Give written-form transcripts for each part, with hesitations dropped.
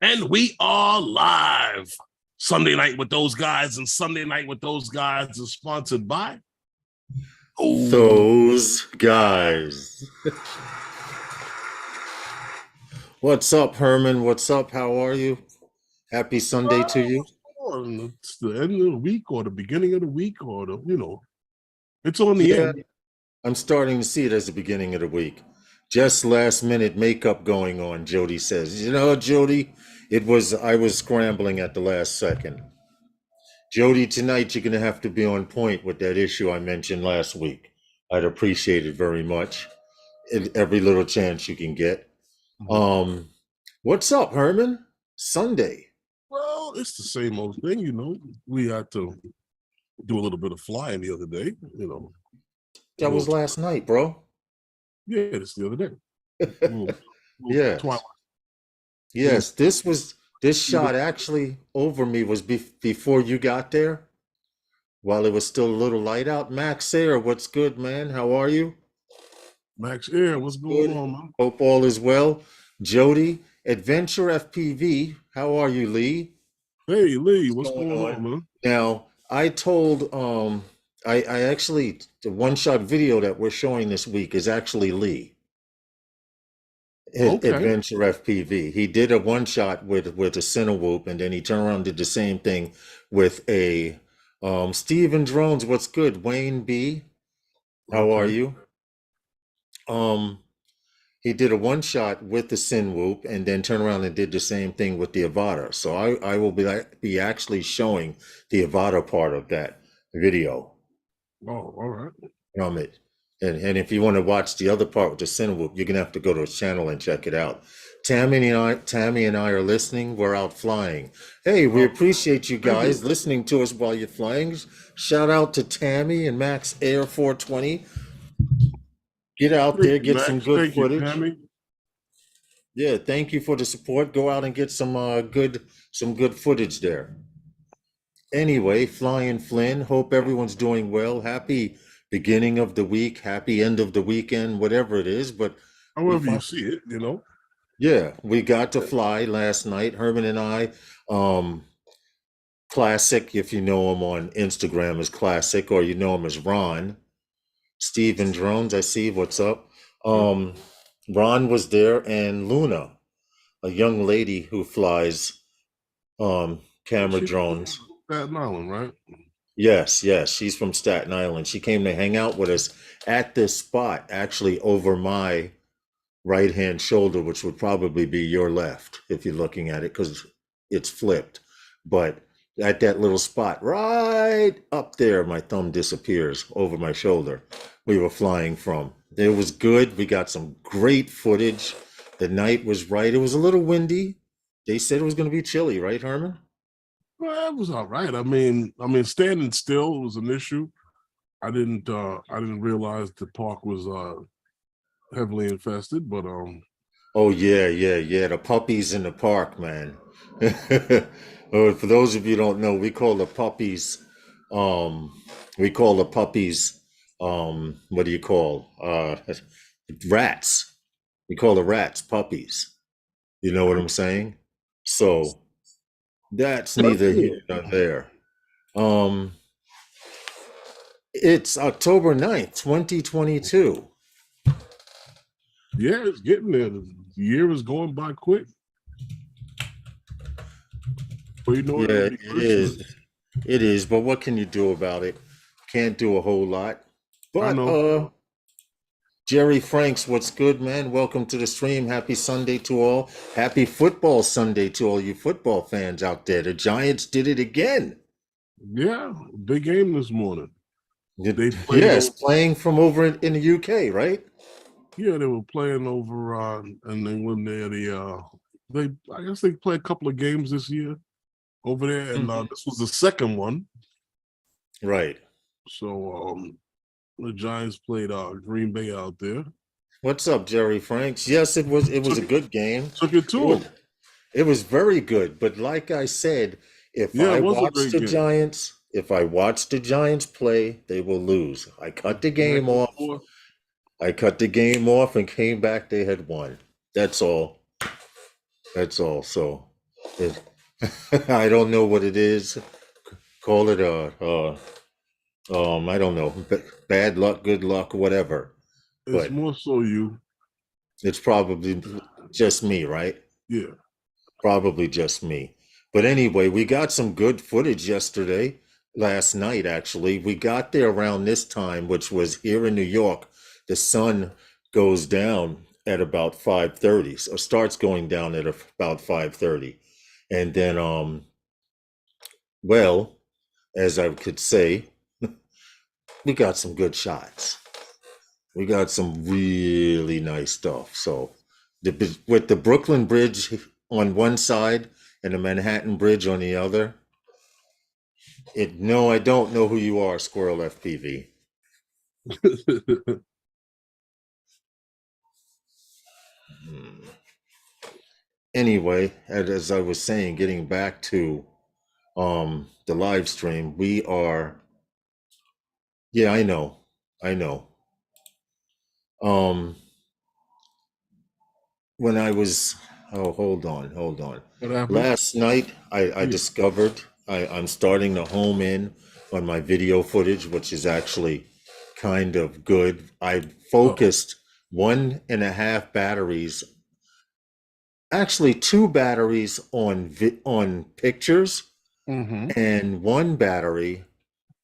And we are live. Sunday Night with Those Guys and Sunday Night with Those Guys is sponsored by Those guys. What's up, Herman? What's up? How are you? Happy Sunday to you. It's the end of the week or the beginning of the week or it's on the Yeah, end. I'm starting to see it as the beginning of the week. Just last minute makeup going on, Jody says. You know, Jody, I was scrambling at the last second. Jody, tonight you're gonna have to be on point with that issue I mentioned last week. I'd appreciate it very much. Every little chance you can get. Um, what's up, Herman? Sunday. Well, it's the same old thing. We had to do a little bit of flying the other day, That was last night, bro. Yeah, it's the other day. Little Yes. twilight. Yes, this shot actually over me was before you got there, while it was still a little light out. Max Air, what's good, man? How are you? Max Air, what's going on, man? Hope all is well. Jody, Adventure FPV, how are you, Lee? Hey, Lee, what's going on, man? Now, I told I actually the one-shot video that we're showing this week is actually Lee. Okay. Adventure FPV. He did a one-shot with a Cinewhoop, and then he turned around and did the same thing with a Steven Drones. What's good? Wayne B. How are you? He did a one-shot with the Cinewhoop and then turned around and did the same thing with the Avata. So I will be actually showing the Avata part of that video. Oh, all right. From it. And if you want to watch the other part with the Cinewhoop, you're gonna have to go to his channel and check it out. Tammy and I are listening. We're out flying. Hey, we appreciate you guys listening to us while you're flying. Shout out to Tammy and Max Air 420. Get out there, get some good footage. Yeah, thank you for the support. Go out and get some good footage there. Anyway, Flying Flynn, hope everyone's doing well. Happy beginning of the week, happy end of the weekend, whatever it is. But however you see it, Yeah, we got to fly last night. Herman and I, Classic, if you know him on Instagram as Classic, or you know him as Ron. Steven Drones, I see. What's up? Ron was there, and Luna, a young lady who flies camera drones. Staten Island, right? Yes, she's from Staten Island. She came to hang out with us at this spot, actually over my right-hand shoulder, which would probably be your left if you're looking at it, because it's flipped. But at that little spot right up there, my thumb disappears over my shoulder, we were flying from. It was good. We got some great footage. The night was right. It was a little windy. They said it was going to be chilly, right, Herman? Well, it was all right. I mean, standing still was an issue. I didn't realize the park was heavily infested, but Oh yeah, the puppies in the park, man. For those of you who don't know, we call the puppies what do you call rats. We call the rats puppies. You know what I'm saying? So that's neither here nor there. It's October 9th, 2022. Yeah, it's getting there. The year is going by quick. Yeah, it is. It is, but what can you do about it? Can't do a whole lot. But Jerry Franks, what's good, man? Welcome to the stream. Happy Sunday to all. Happy football Sunday to all you football fans out there. The Giants did it again. Yeah, big game this morning. Yes, playing from over in the UK, right? Yeah, they were playing over and they went there. I guess they played a couple of games this year over there, and this was the second one. Right. So the Giants played Green Bay out there. What's up, Jerry Franks? Yes, it was a good game. Took it to them. It was very good, but like I said, if I watch the Giants play, they will lose. I cut the game off. And came back. They had won. That's all. So It, I don't know what it is. Call it I don't know, bad luck, good luck, whatever. It's But more so you. it's probably just me, right? Yeah. Probably just me. But anyway, we got some good footage yesterday, last night actually. We got there around this time, which was here in New York. The sun goes down at about 5:30, so starts going down at about 5:30. And then well, as I could say, we got some good shots. We got some really nice stuff. So with the Brooklyn Bridge on one side and the Manhattan Bridge on the other, no, I don't know who you are, Squirrel FPV. Anyway, as I was saying, getting back to the live stream, we are, yeah, I know. Um when I was, oh, hold on. What happened? Last night, I Yeah. discovered I'm starting to home in on my video footage, which is actually kind of good. I Oh. focused 1.5 batteries, actually 2 batteries on pictures, Mm-hmm. and 1 battery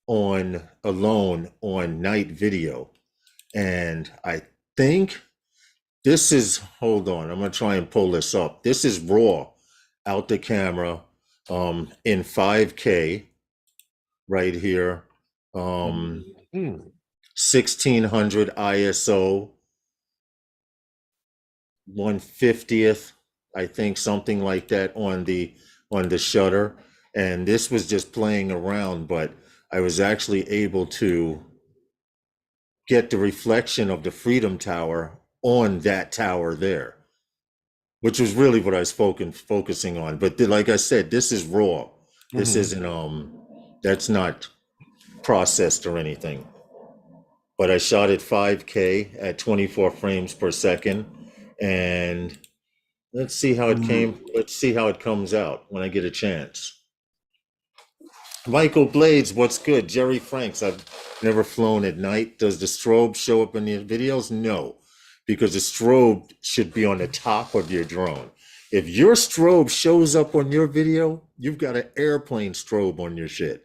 alone on night video. And I think this is, hold on, I'm gonna try and pull this up. This is raw out the camera in 5K right here. Mm-hmm. 1600 ISO, 1/50th, I think, something like that on the shutter. And this was just playing around, but I was actually able to get the reflection of the Freedom Tower on that tower there, which was really what I was focusing on. But like I said, this is raw. This Mm-hmm. isn't that's not processed or anything. But I shot at 5K at 24 frames per second, and let's see how it Mm-hmm. came. Let's see how it comes out when I get a chance. Michael Blades, what's good? Jerry Franks, I've never flown at night. Does the strobe show up in the videos? No, because the strobe should be on the top of your drone. If your strobe shows up on your video, you've got an airplane strobe on your shit.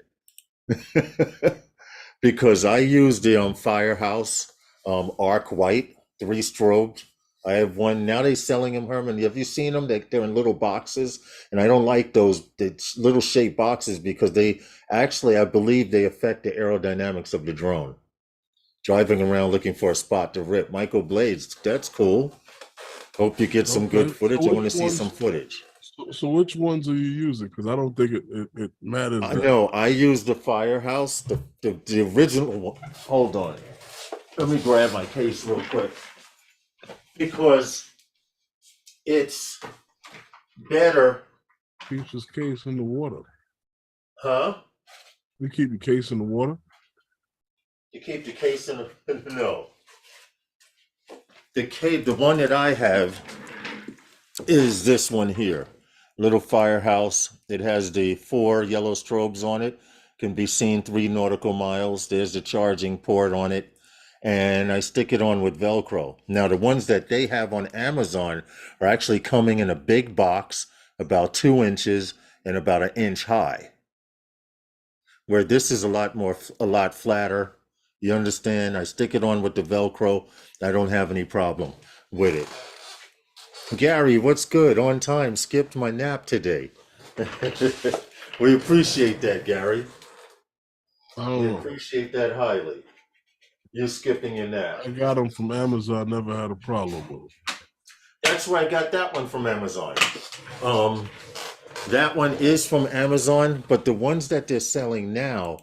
Because I use the Firehouse Arc White 3 strobe. I have one now. They're selling them, Herman. Have you seen them? They're in little boxes, and I don't like the little shaped boxes because they actually, I believe, they affect the aerodynamics of the drone. Driving around looking for a spot to rip. Michael Blades, that's cool. Hope you get some good Okay. footage. I want to see some footage. So which ones are you using? Because I don't think it matters I that. know I use the Firehouse, the original one. Hold on. Let me grab my case real quick because it's better. Keeps his case in the water. Huh? We keep the case in the water. You keep the case in the no. The one that I have is this one here. Little Firehouse. It has the 4 yellow strobes on it. Can be seen 3 nautical miles. There's the charging port on it. And I stick it on with Velcro. Now, the ones that they have on Amazon are actually coming in a big box, about 2 inches and about 1 inch high. Where this is a lot flatter. You understand? I stick it on with the Velcro. I don't have any problem with it. Gary, what's good? On time. Skipped my nap today. We appreciate that, Gary. I don't We know. appreciate that highly. You're skipping your nap. I got them from Amazon. Never had a problem with them. That's where I got that one from Amazon. That one is from Amazon, but the ones that they're selling now,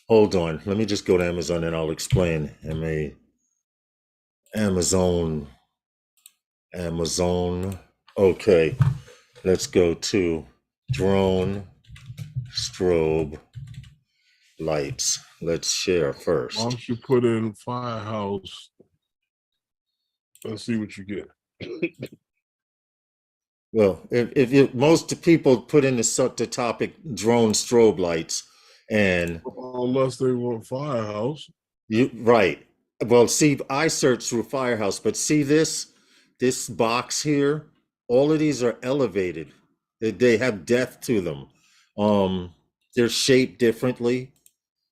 hold on. Let me just go to Amazon and I'll explain. Amazon. Okay, let's go to drone strobe lights. Let's share Why first. don't you put in Firehouse and see what you get? Well, most people put in the topic drone strobe lights, and Unless they want Firehouse. you right. Well, see, I searched through Firehouse, but see this box here. All of these are elevated. They have depth to them. Um, they're shaped differently.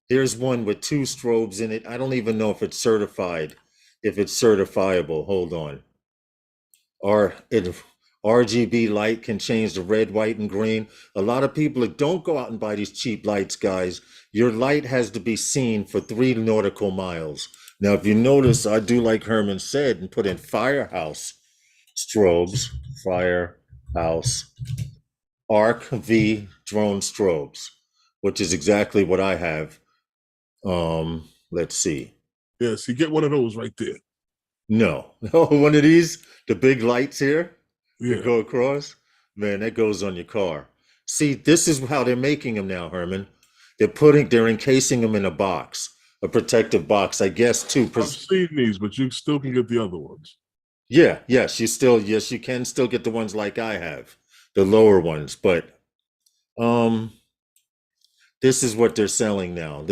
Here's one with two strobes in it. I don't even know if it's certified, if it's certifiable. Hold on. RGB light can change the red, white, and green. A lot of people don't go out and buy these cheap lights, guys. Your light has to be seen for 3 nautical miles. Now, if you notice, I do like Herman said and put in Firehouse strobes, Firehouse Arc V drone strobes, which is exactly what I have. Let's see. Yes, you get one of those right there. No, one of these, the big lights here Yeah. that go across, man, that goes on your car. See, this is how they're making them now, Herman. They're encasing them in a box, a protective box, I guess, too. I've seen these, but you still can get the other ones. Yeah, yes, you can still get the ones like I have, the lower ones, but this is what they're selling now.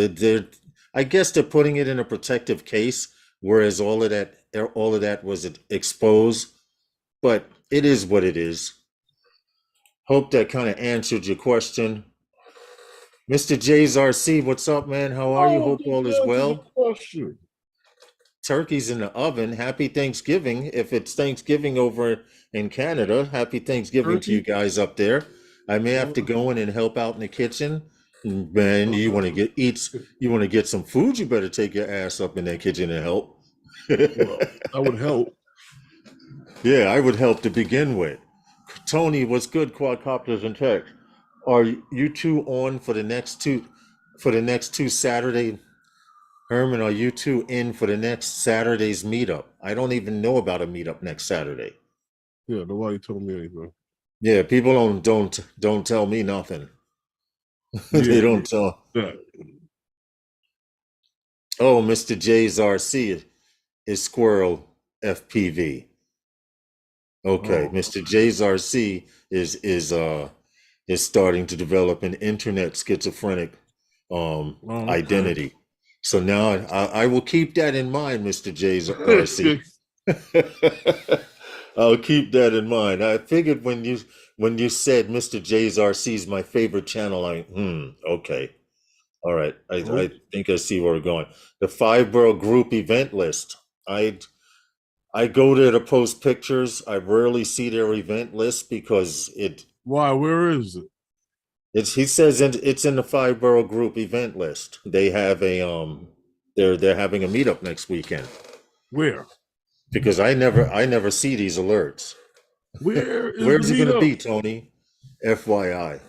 I guess they're putting it in a protective case, whereas all of that was exposed. But it is what it is. Hope that kind of answered your question. Mr. J's RC, what's up, man? How are you? Hope all is well. Turkey's in the oven. Happy Thanksgiving. If it's Thanksgiving over in Canada, happy Thanksgiving to you guys up there. I may have to go in and help out in the kitchen. Man, you want to get some food, you better take your ass up in that kitchen and help. Well, that would help. Yeah, I would help to begin with. Tony, what's good, quadcopters and tech? Are you two on for the next two Saturday? Herman, are you two in for the next Saturday's meetup? I don't even know about a meetup next Saturday. Yeah, nobody told me anything. Yeah, people don't tell me nothing. They don't tell. Yeah. Oh, Mr. J's RC is Squirrel FPV. Okay, Mr. J's RC is starting to develop an internet schizophrenic identity. So now I will keep that in mind, Mr. J's RC. I'll keep that in mind. I figured when you said Mr. J's RC is my favorite channel, okay. All right. I think I see where we're going. The 5-borough group event list. I go there to post pictures. I rarely see their event list because Why? Where is it? He says it's in the 5-borough group event list. They have they're having a meetup next weekend. Where? Because I never see these alerts. Where's it going to be, Tony? FYI.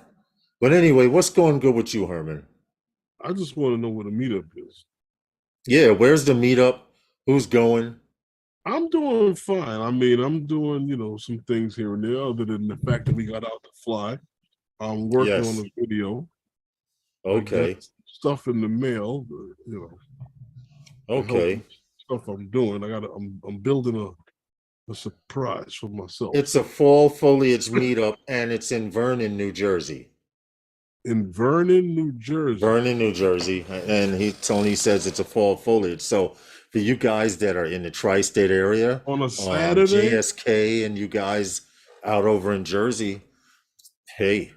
But anyway, what's going good with you, Herman? I just want to know where the meetup is. Yeah, where's the meetup? Who's going? I'm doing fine. I mean, I'm doing, some things here and there, other than the fact that we got out to fly. I'm working on a video. Okay. Stuff in the mail, Okay. Stuff I'm doing. I'm building a surprise for myself. It's a fall foliage meetup, and it's in Vernon, New Jersey. In Vernon, New Jersey. Vernon, New Jersey, and Tony says it's a fall foliage. So for you guys that are in the tri-state area, on a Saturday, JSK, and you guys out over in Jersey, hey,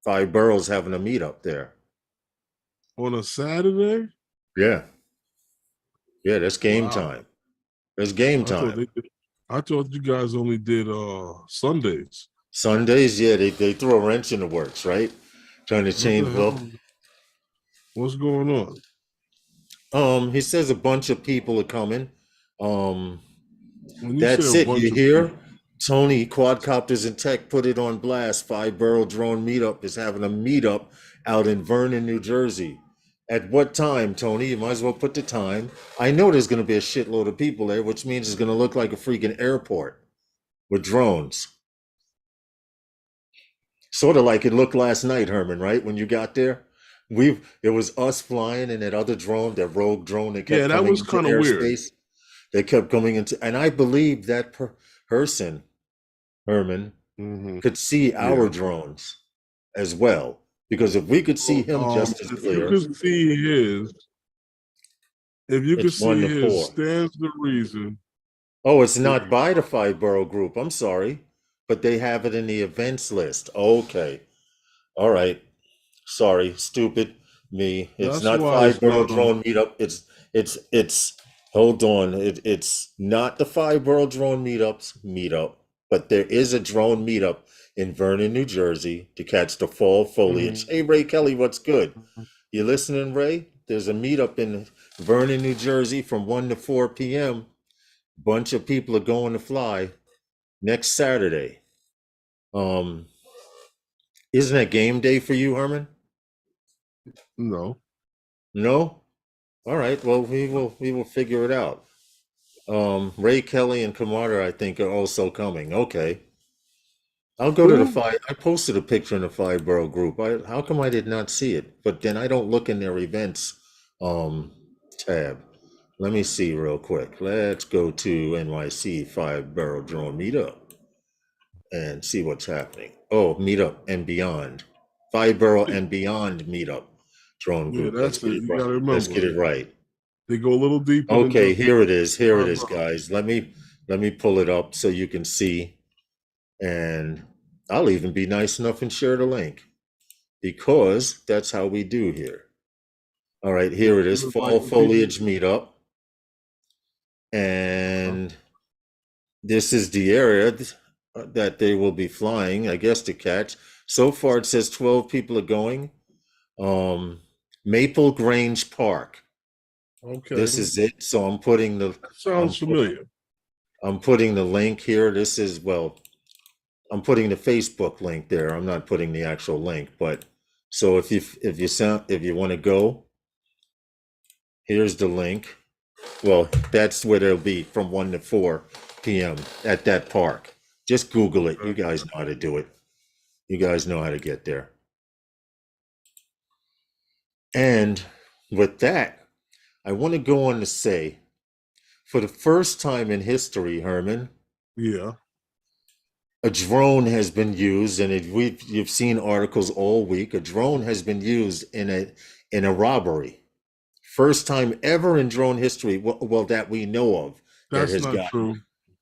5 boroughs having a meetup there on a Saturday. Yeah, that's game time. It's game time. I thought you guys only did Sundays. Sundays, yeah, they throw a wrench in the works, right? Trying to change up. What's going on? He says a bunch of people are coming. That's it. You hear? Tony, Quadcopters and Tech put it on blast. 5-borough drone meetup is having a meetup out in Vernon, New Jersey. At what time, Tony? You might as well put the time. I know there's going to be a shitload of people there, which means it's going to look like a freaking airport with drones. Sort of like it looked last night, Herman, right? When you got there, it was us flying and that other drone, that rogue drone that kept that was kind of weird. They kept coming into, and I believe that person, Herman, could see our drones as well. Because if we could see him just as If clear, you could see his, it's 1 to 4. stands the reason. Oh, it's not by the 5-borough group. I'm sorry, but they have it in the events list. Okay, all right. Sorry, stupid me. It's That's not why it's 5-borough not on. drone meetup. It's. Hold on. It's not the 5-borough drone meetup, but there is a drone meetup in Vernon, New Jersey, to catch the fall foliage. Hey, Ray Kelly, what's good? You listening, Ray? There's a meetup in Vernon, New Jersey from 1 to 4 p.m. Bunch of people are going to fly next Saturday. Isn't that game day for you, Herman? No. No? All right. Well, we will figure it out. Ray Kelly and Kamada, I think, are also coming. Okay. I'll go to the 5. I posted a picture in the 5-borough group. How come I did not see it? But then I don't look in their events tab. Let me see real quick. Let's go to NYC 5-borough drone meetup and see what's happening. Oh, meetup and beyond. 5-borough and beyond meetup drone Yeah, group. that's Let's get it. it You right. gotta remember. Let's get it right. They go a little deeper. Okay, here it is. Here it is, 5-borough. guys. Let me pull it up so you can see. And I'll even be nice enough and share the link, because that's how we do here. All right, here it is, fall foliage meetup. And this is the area that they will be flying, I guess, to catch. So far, it says 12 people are going. Maple Grange Park. Okay. This is it. So I'm putting the Sounds familiar. I'm putting the link here. This is, well, I'm putting the Facebook link there. I'm not putting the actual link, but so if you want to go, here's the link. Well, that's where they'll be from 1 to 4 p.m. at that park. Just Google it. You guys know how to do it. You guys know how to get there. And with that, I want to go on to say, for the first time in history, Herman, Yeah. a drone has been used, and you've seen articles all week. A drone has been used in a robbery. First time ever in drone history, well, that we know of. That's not true.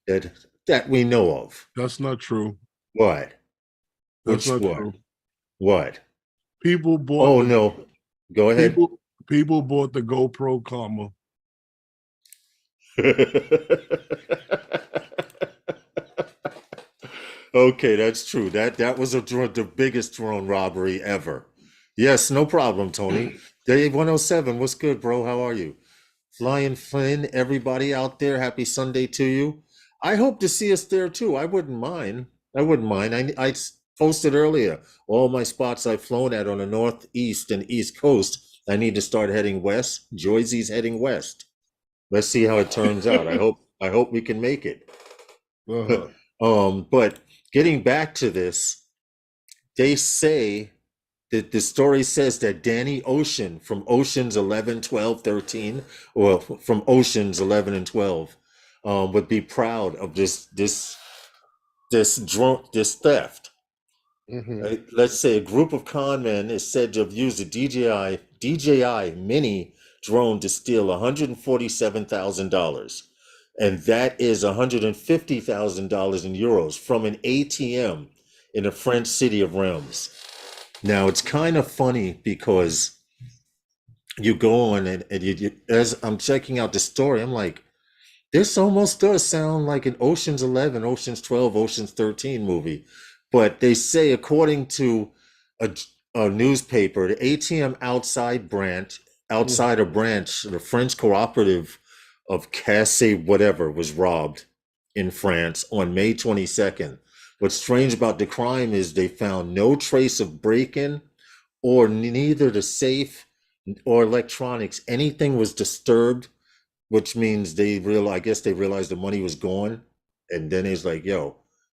That we know of. That's not true. What? That's not true. What? People bought. Oh no. Go ahead. People bought the GoPro Karma. Okay, that's true. That was the biggest drone robbery ever. Yes, no problem, Tony. Dave 107, what's good, bro? How are you? Flying Flynn, everybody out there, happy Sunday to you. I hope to see us there too. I wouldn't mind. I posted earlier all my spots I've flown at on the Northeast and East Coast. I need to start heading west. Joyce's heading west. Let's see how it turns out. I hope we can make it. But getting back to this, they say that the story says that Danny Ocean from Oceans 11, 12, 13, or from Oceans 11 and 12, would be proud of this theft. Let's say a group of con men is said to have used a DJI mini drone to steal $147,000. And that is $150,000 in euros from an ATM in the French city of Reims. Now, it's kind of funny because you go on and you, as I'm checking out the story, I'm like, this almost does sound like an Ocean's 11, Ocean's 12, Ocean's 13 movie. But they say, according to a newspaper, the ATM outsider branch, the French cooperative of Casse whatever, was robbed in France on May 22nd. What's strange about the crime is they found no trace of break-in, or neither the safe or electronics. Anything was disturbed, which means I guess they realized the money was gone. And then it's like, yo,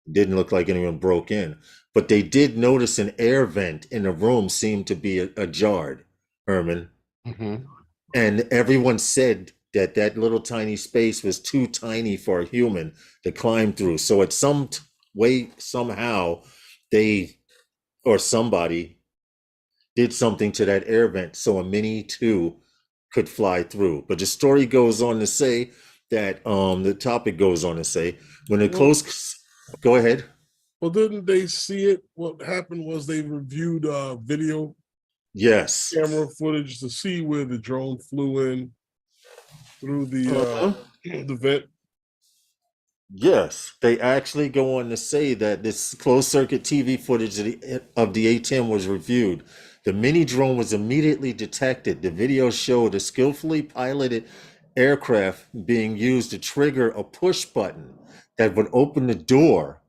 didn't look like anyone broke in. But they did notice an air vent in the room seemed to be ajar, Herman. And everyone said that little tiny space was too tiny for a human to climb through. So at some way, somehow, they or somebody did something to that air vent so a Mini 2 could fly through. But the story goes on to say that the topic goes on to say when the Well, go ahead. well, didn't they see it? What happened was they reviewed video Yes. camera footage to see where the drone flew in through Uh-huh. the vent. Yes, they actually go on to say that this closed circuit TV footage of the ATM was reviewed. The mini drone was immediately detected. The video showed a skillfully piloted aircraft being used to trigger a push button that would open the door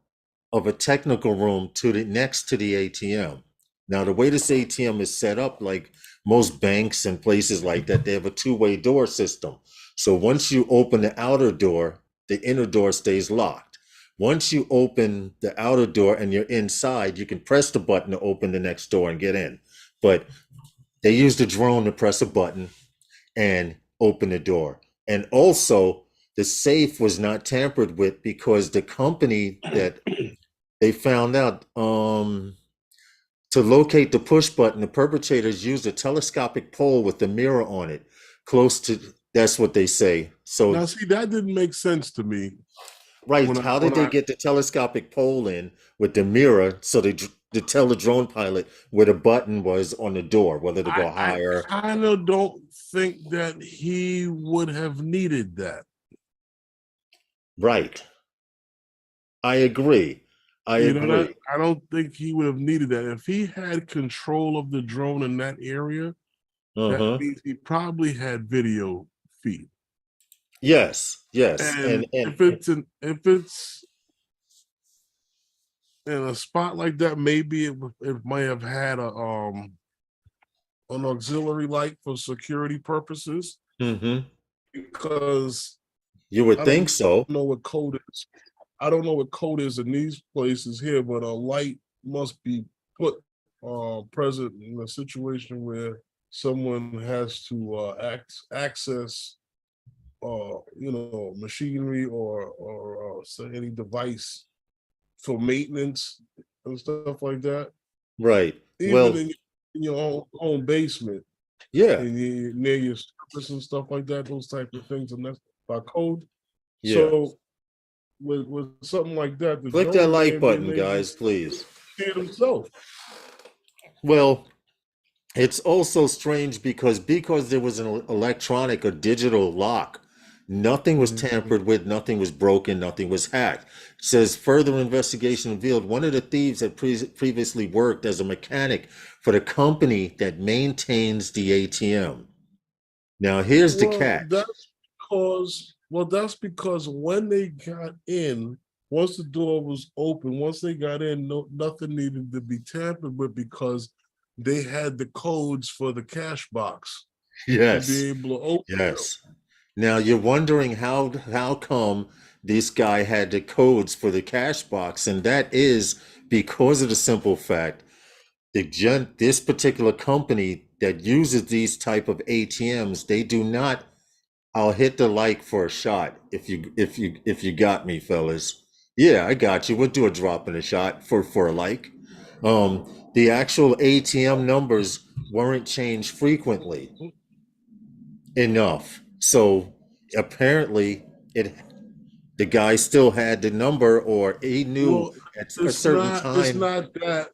of a technical room to the next to the ATM. Now, the way this ATM is set up, like most banks and places like that, they have a two-way door system. So once you open the outer door, the inner door stays locked. Once you open the outer door and you're inside, you can press the button to open the next door and get in. But they use the drone to press a button and open the door. And also, the safe was not tampered with because the company that they found out to locate the push button, the perpetrators used a telescopic pole with a mirror on it, close to, that's what they say. So, Now, see, that didn't make sense to me. right, how did they get the telescopic pole in with the mirror so they to tell the drone pilot where the button was on the door, whether to go higher? I kind of don't think that he would have needed that. Right. I agree. I You know agree. that I don't think he would have needed that. If he had control of the drone in that area, that means he probably had video feed. Yes, yes. And And if it's in a spot like that, maybe it might have had an auxiliary light for security purposes, because you would I think don't so. know what code is. I don't know what code is in these places here, but a light must be put present in a situation where someone has to access machinery or say any device for maintenance and stuff like that. Right. Even Well, in your own basement, yeah, and near your surface and stuff like that, those type of things, and that's by code. yeah. So with something like that, the Click that drone like they button, may guys, just please. see it himself. Well, it's also strange because there was an electronic or digital lock. Nothing was tampered with, nothing was broken, nothing was hacked. It says further investigation revealed one of the thieves had previously worked as a mechanic for the company that maintains the ATM. Now, here's the catch. That's because when they got in, once the door was open, once they got in, nothing needed to be tampered with because they had the codes for the cash box to Yes, be able to open them. yes. Now you're wondering how come this guy had the codes for the cash box, and that is because of the simple fact this particular company that uses these type of ATMs, they do not. I'll hit the like for a shot if you got me, fellas. Yeah, I got you. We'll do a drop in a shot for a like. The actual ATM numbers weren't changed frequently enough. So apparently the guy still had the number, or he knew Well, at a certain it's time. not that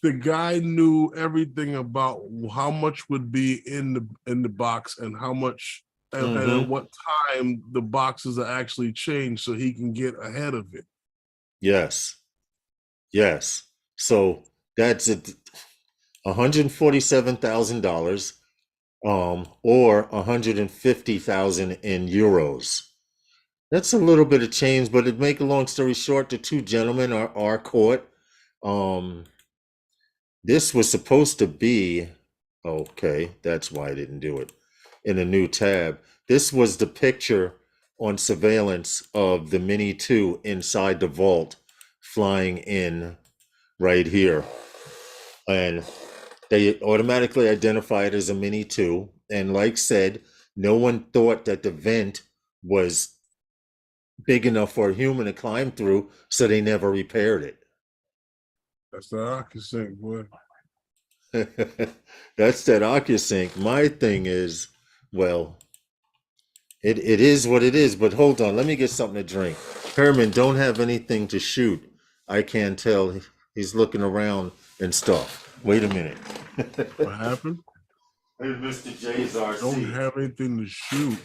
the guy knew everything about how much would be in the box and how much and at what time the boxes are actually changed, so he can get ahead of it. Yes. Yes. So that's it. $147,000, or 150,000 in euros. That's a little bit of change, but to make a long story short, the two gentlemen are caught. Um, this was supposed to be, okay, that's why I didn't do it, in a new tab. This was the picture on surveillance of the Mini 2 inside the vault flying in right here. And they automatically identify it as a Mini 2. And like said, no one thought that the vent was big enough for a human to climb through, so they never repaired it. That's the OcuSync, boy. That's that OcuSync. My thing is, well, it is what it is, but hold on, let me get something to drink. Herman, don't have anything to shoot. I can't tell. He's looking around and stuff. Wait a minute. What happened? Hey, Mr. J's RC. Don't have anything to shoot.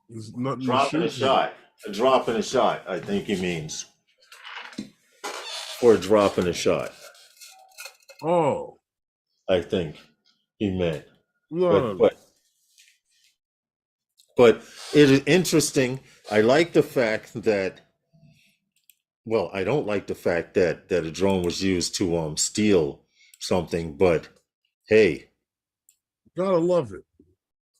There's nothing Dropping to a shoot. shot. A drop in a shot, I think he means. Or a drop in a shot, Oh, I think he meant. no. But it is interesting. I like the fact that, well, I don't like the fact that a drone was used to steal something, but hey, Gotta love it.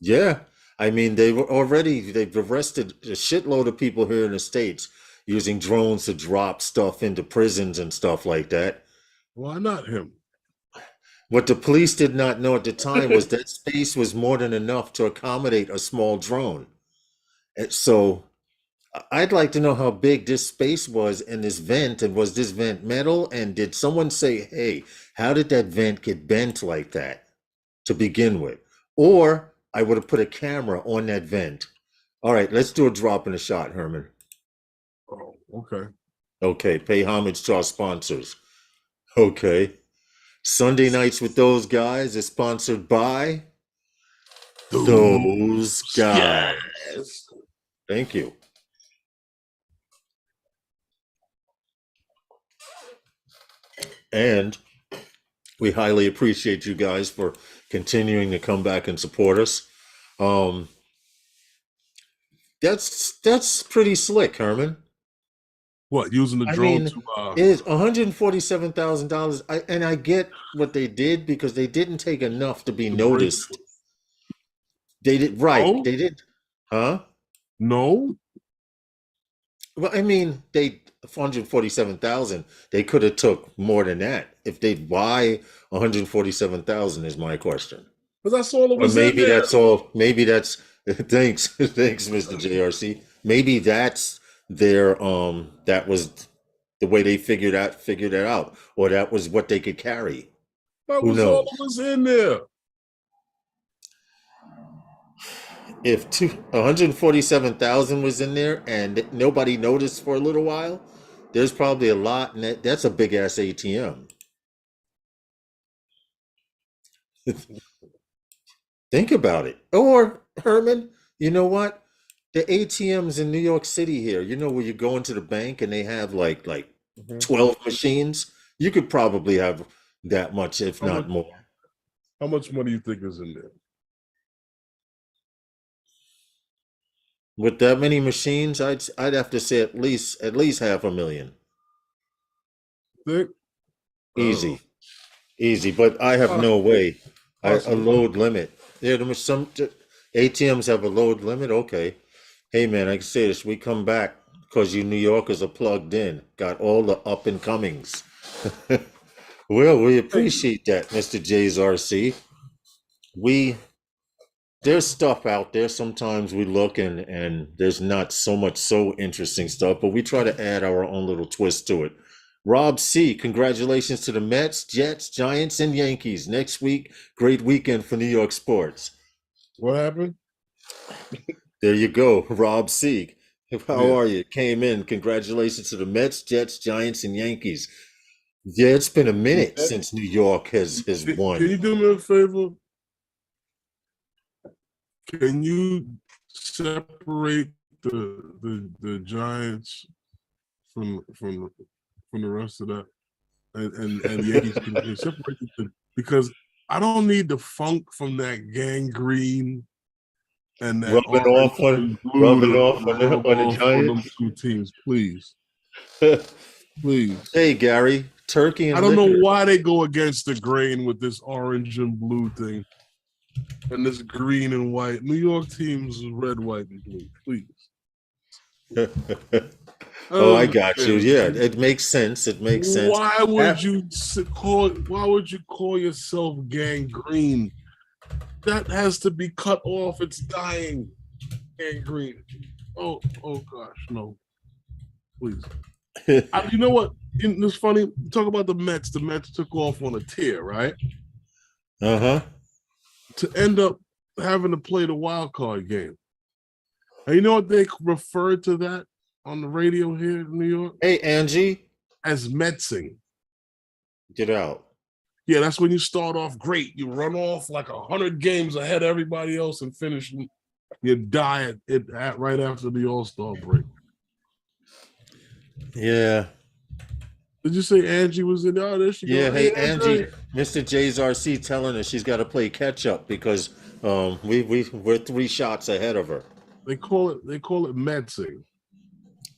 yeah. I mean, they've arrested a shitload of people here in the States using drones to drop stuff into prisons and stuff like that. Why not him? What the police did not know at the time was that space was more than enough to accommodate a small drone. And so I'd like to know how big this space was in this vent, and was this vent metal? And did someone say, hey, how did that vent get bent like that to begin with? Or I would have put a camera on that vent. All right, let's do a drop in a shot, Herman. Oh, okay. Okay, pay homage to our sponsors. Okay. Sunday Nights with Those Guys is sponsored by Those Guys. Yes. Thank you. And we highly appreciate you guys for continuing to come back and support us. That's pretty slick, Herman. What, using the I drone mean, to it is $147,000, and I get what they did because they didn't take enough to be break- noticed. They did right. No? They did, huh? No? Well, I mean, they 147,000. They could have took more than that. If they why 147,000 is my question. But that's all it Or was maybe in there. that's all. Maybe that's thanks, Mr. JRC. Maybe that's their that was the way they figured it out, or that was what they could carry. That Who was all knows? that was in there. If 147,000 was in there and nobody noticed for a little while, there's probably a lot. And that's a big ass ATM. Think about it. Or Herman, you know what? The ATMs in New York City here, you know, where you go into the bank and they have like 12 machines. You could probably have that much, if How not much- more. How much money you think is in there? With that many machines, I'd have to say at least $500,000. Think? Easy. Easy, but I have no way. A load limit. Yeah, there was some ATMs have a load limit. Okay. Hey man, I can say this. We come back because you New Yorkers are plugged in. Got all the up and comings. Well, we appreciate that, Mr. J's RC. There's stuff out there. Sometimes we look and there's not so interesting stuff, but we try to add our own little twist to it. Rob C, congratulations to the Mets, Jets, Giants, and Yankees. Next week, great weekend for New York sports. What happened? There you go, Rob C. How Yeah. are you? Came in. Congratulations to the Mets, Jets, Giants, and Yankees. Yeah, it's been a minute since New York has won. Can you do me a favor? Can you separate the Giants from the rest of that, and Yankees can separate them, because I don't need the funk from that gangrene and that Rubbing off on the Giants. them two teams, please, please. Hey Gary, turkey and I don't know liquor. why they go against the grain with this orange and blue thing, and this green and white. New York teams is red, white, and blue. Please. Oh, I got you. Yeah, it makes sense. It makes sense. Why would you call yourself gangrene? That has to be cut off. It's dying. Gangrene. Oh gosh, no, please. You know what? It's funny. Talk about the Mets. The Mets took off on a tear, right? Uh-huh. To end up having to play the wild card game. And you know what they referred to that on the radio here in New York? Hey, Angie, As Metsing. get out. Yeah, that's when you start off great. You run off like 100 games ahead of everybody else and finish. You die right after the All-Star break. Yeah. Did you say Angie was in there? Oh, there she Yeah, goes. hey, Hey, Angie, Mr. J's RC telling her she's got to play catch up because we're 3 shots ahead of her. They call it Metsing.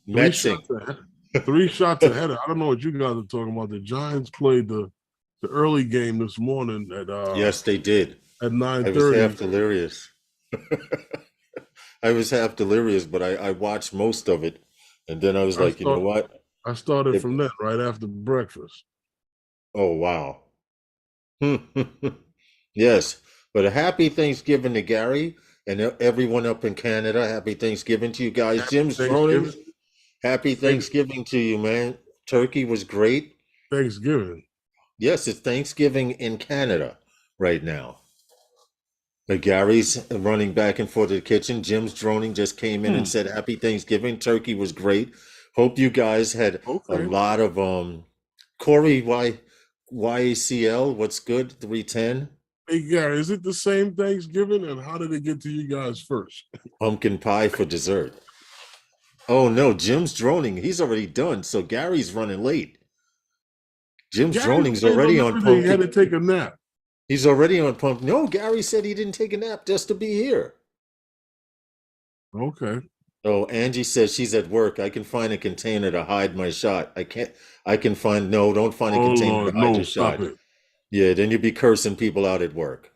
Metsing. 3 shots ahead. I don't know what you guys are talking about. The Giants played the early game this morning at Yes, they did. at I was 9:30. half delirious. I was half delirious, but I watched most of it. And then I was like, you know what? I started from that right after breakfast. Oh, wow. Yes. But a happy Thanksgiving to Gary and everyone up in Canada. Happy Thanksgiving to you guys. Jim's Droning. Happy Thanksgiving to you, man. Turkey was great. Thanksgiving. Yes, it's Thanksgiving in Canada right now. But Gary's running back and forth to the kitchen. Jim's Droning just came in and said happy Thanksgiving. Turkey was great. Hope you guys had a lot of Corey YACL. What's good? 310. Hey Gary, is it the same Thanksgiving? And how did it get to you guys first? Pumpkin pie for dessert. Oh no, Jim's Droning. He's already done. So Gary's running late. Jim's Droning's already on pumpkin. He had to take a nap. He's already on pumpkin. No, Gary said he didn't take a nap just to be here. Okay. Oh, Angie says she's at work. I can find a container to hide my shot. I can't. I can find. No, don't find a container to hide your shot. It. Yeah, then you'd be cursing people out at work.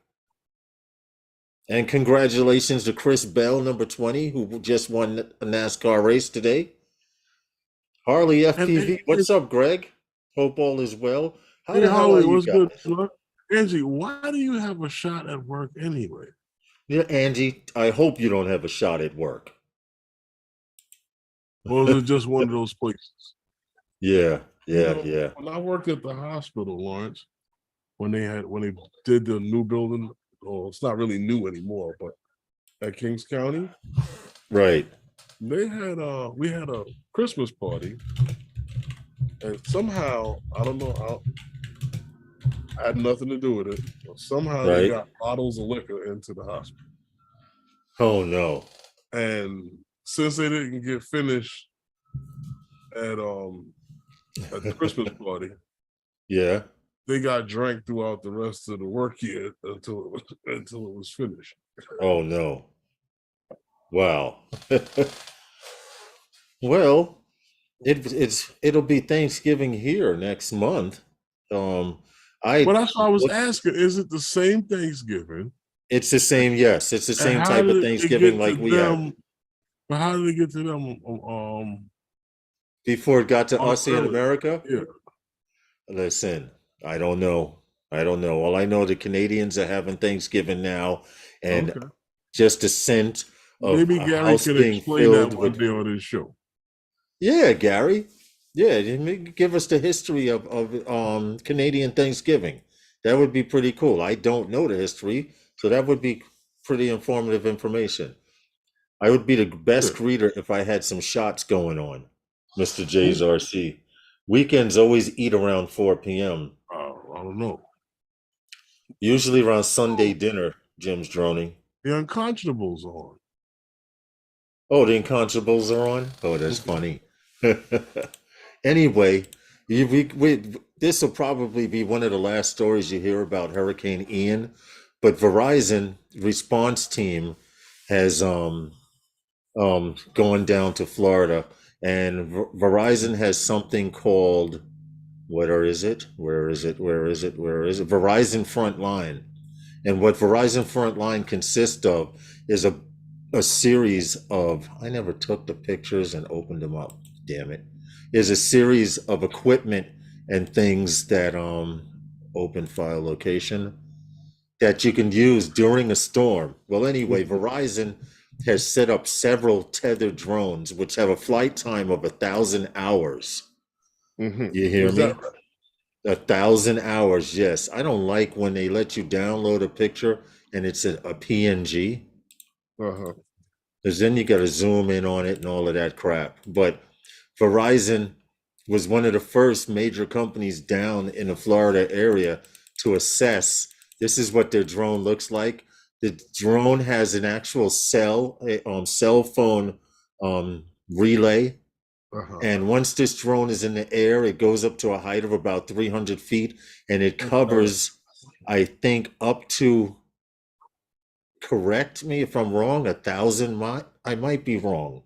And congratulations to Chris Bell, number 20, who just won a NASCAR race today. Harley FPV. What's up, Greg? Hope all is well. How the hell are you guys? Good. Angie, why do you have a shot at work anyway? Yeah, Angie, I hope you don't have a shot at work. Or is it just one of those places? Yeah. When I worked at the hospital, Lawrence, when they did the new building, it's not really new anymore, but at Kings County, right? They had we had a Christmas party, and somehow I don't know, I had nothing to do with it. But somehow they got bottles of liquor into the hospital. Oh no! And since they didn't get finished at the Christmas party, yeah, they got drank throughout the rest of the work year until it was finished. Oh no! Wow. Well, it'll be Thanksgiving here next month. Well, that's why I was asking. Is it the same Thanksgiving? It's the same. Yes, it's the same type of Thanksgiving like we have. But how did it get to them? Before it got to us in America? Yeah. Listen, I don't know. All I know, the Canadians are having Thanksgiving now, and just a scent of maybe a Gary house can being explain filled that with. one day on his show. Yeah, Gary. Yeah, give us the history of Canadian Thanksgiving. That would be pretty cool. I don't know the history, so that would be pretty informative information. I would be the best reader if I had some shots going on, Mr. J's RC. Weekends always eat around 4 p.m. I don't know. Usually around Sunday dinner, Jim's Droning. The Unconscionables on. Oh, the Unconscionables are on? Oh, that's funny. Anyway, this will probably be one of the last stories you hear about Hurricane Ian, but Verizon response team has gone down to Florida, and Verizon has something called, where is it? Verizon Frontline. And what Verizon Frontline consists of is a series of, I never took the pictures and opened them up, damn it, is a series of equipment and things that open file location that you can use during a storm. Well, anyway, Verizon has set up several tethered drones which have a flight time of 1,000 hours. You hear Was that me? 1,000 hours, yes. I don't like when they let you download a picture and it's a PNG, right? Uh-huh. because then you got to zoom in on it and all of that crap. But Verizon was one of the first major companies down in the Florida area to assess this is what their drone looks like. The drone has an actual cell phone relay. Uh-huh. And once this drone is in the air, it goes up to a height of about 300 feet and it Okay. covers, I think, up to, correct me if I'm wrong, 1,000 miles. I might be wrong.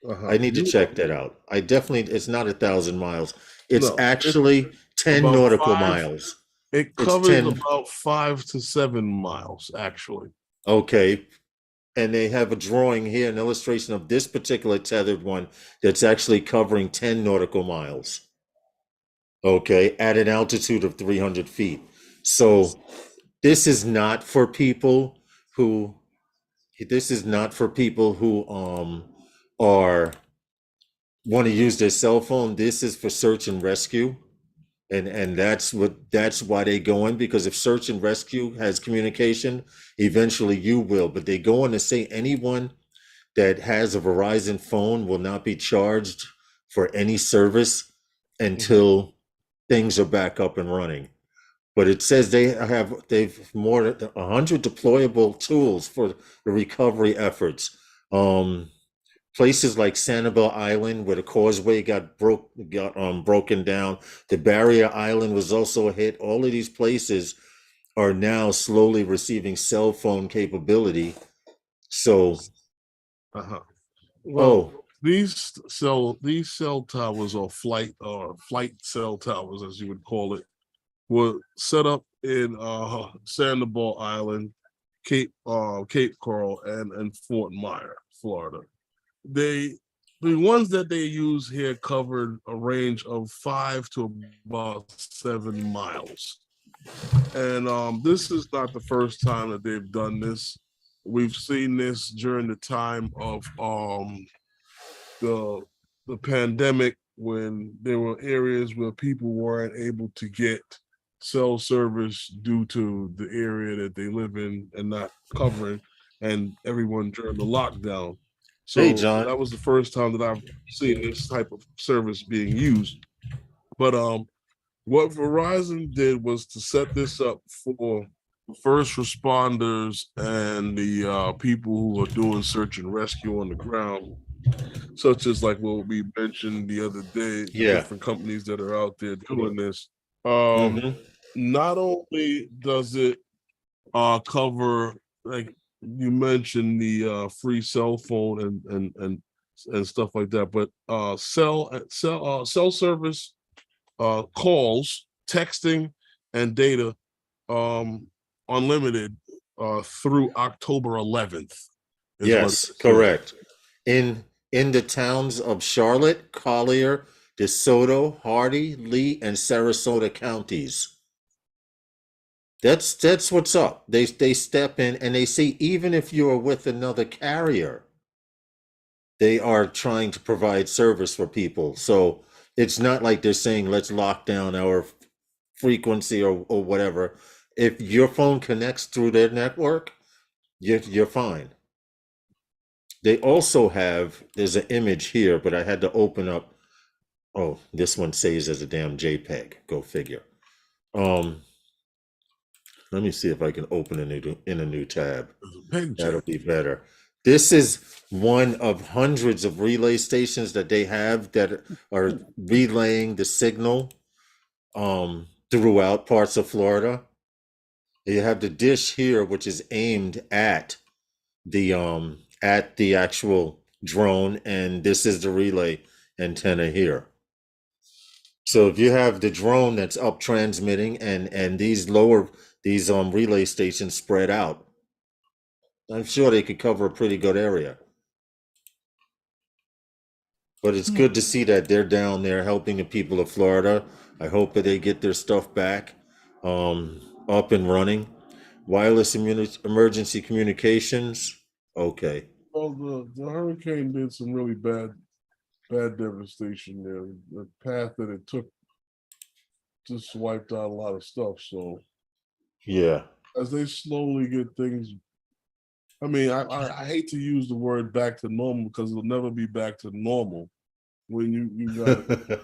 Uh-huh. I need to You check that out. I definitely, it's not 1,000 miles. It's no, it's actually 10 about nautical five. miles. It It's covers 10. about 5 to 7 miles, actually. Okay. And they have a drawing here, an illustration of this particular tethered one that's actually covering 10 nautical miles. Okay. At an altitude of 300 feet. So this is not for people who, this is not for people who are want to use their cell phone. This is for search and rescue. And that's why they go in, because if search and rescue has communication, eventually you will. But they go in to say anyone that has a Verizon phone will not be charged for any service Mhm. until things are back up and running. But it says they've more than 100 deployable tools for the recovery efforts. Um, Places like Sanibel Island, where the causeway got broken down. The Barrier Island was also hit. All of these places are now slowly receiving cell phone capability. So, Uh-huh. Well, oh, these cell towers, or flight cell towers, as you would call it, were set up in Sandoval Island, Cape Coral, and Fort Myer, Florida. They the ones that they use here covered a range of 5 to about 7 miles. And this is not the first time that they've done this. We've seen this during the time of the the pandemic, when there were areas where people weren't able to get cell service due to the area that they live in and not covering, and everyone during the lockdown. hey, So John. that was the first time that I've seen this type of service being used. But what Verizon did was to set this up for first responders and the people who are doing search and rescue on the ground, such as like what we mentioned the other day, the Yeah. different companies that are out there doing this. Um, Mm-hmm. Not only does it cover, like you mentioned, the free cell phone and stuff like that, but cell service, calls, texting, and data, um, unlimited, through October 11th is what it Yes, says. correct. In the towns of Charlotte, Collier, DeSoto, Hardy, Lee, and Sarasota counties. That's what's up. They step in and they see, even if you are with another carrier, they are trying to provide service for people. So it's not like they're saying let's lock down our frequency or whatever. If your phone connects through their network, you're fine. They also have, there's an image here, but I had to open up. Oh, this one saves as a damn JPEG. Go figure. Um, Let me see if I can open in a new tab. There's a pen That'll check. be better. This is one of hundreds of relay stations that they have that are relaying the signal throughout parts of Florida. You have the dish here, which is aimed at the actual drone, and this is the relay antenna here. So if you have the drone that's up transmitting and these relay stations spread out, I'm sure they could cover a pretty good area. But it's good to see that they're down there helping the people of Florida. I hope that they get their stuff back up and running. Wireless emergency communications. Okay. Well, the hurricane did some really bad devastation there. The path that it took just wiped out a lot of stuff. So Yeah. as they slowly get things, I mean, I hate to use the word back to normal because it'll never be back to normal when you got to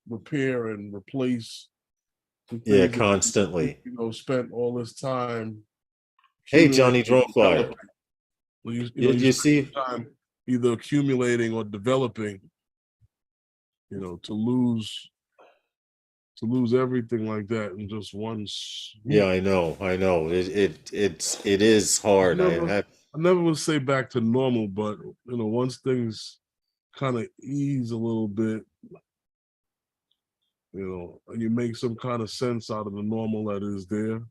repair and replace the Yeah, things that constantly. spent all this time. Hey, Johnny Drone Flyer. Well, you You spend see? time either accumulating or developing, to lose everything like that in just one swoop. Yeah, I know. It is hard. I never would say back to normal, but once things kind of ease a little bit, and you make some kind of sense out of the normal that is there.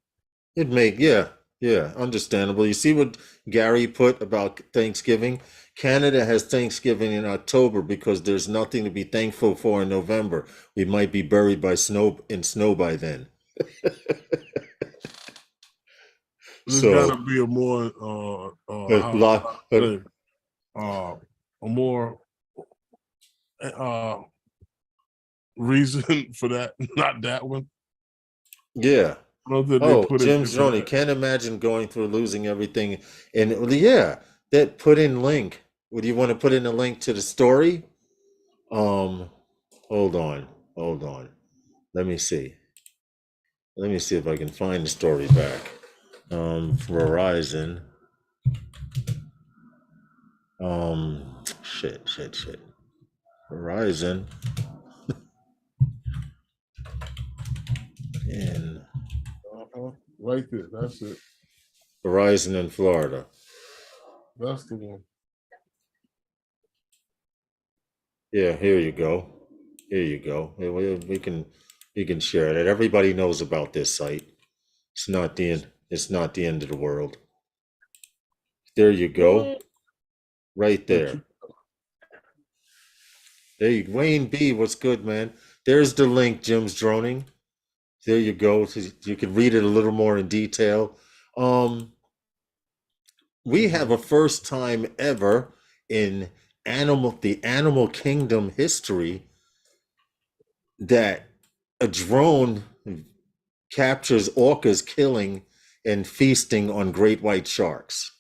Yeah, understandable. You see what Gary put about Thanksgiving? Canada has Thanksgiving in October because there's nothing to be thankful for in November. We might be buried by snow by then. There's got So to be a more a lot. a more reason for that, not that one. Yeah. I don't think they Oh, put it Jim into Zroni, that. can't imagine going through losing everything. And yeah, that put in link. Would you want to put in a link to the story? Hold on. Let me see. Let me see if I can find the story back. Verizon. Shit. Verizon in Right there. That's it. Verizon in Florida. That's the one. Yeah, here you go. We can share it. Everybody knows about this site. It's not the end of the world. There you go. Right there. There you Wayne B, what's good, man? There's the link, Jim's droning. There you go. So you can read it a little more in detail. We have a first time ever in the animal kingdom history that a drone captures orcas killing and feasting on great white sharks.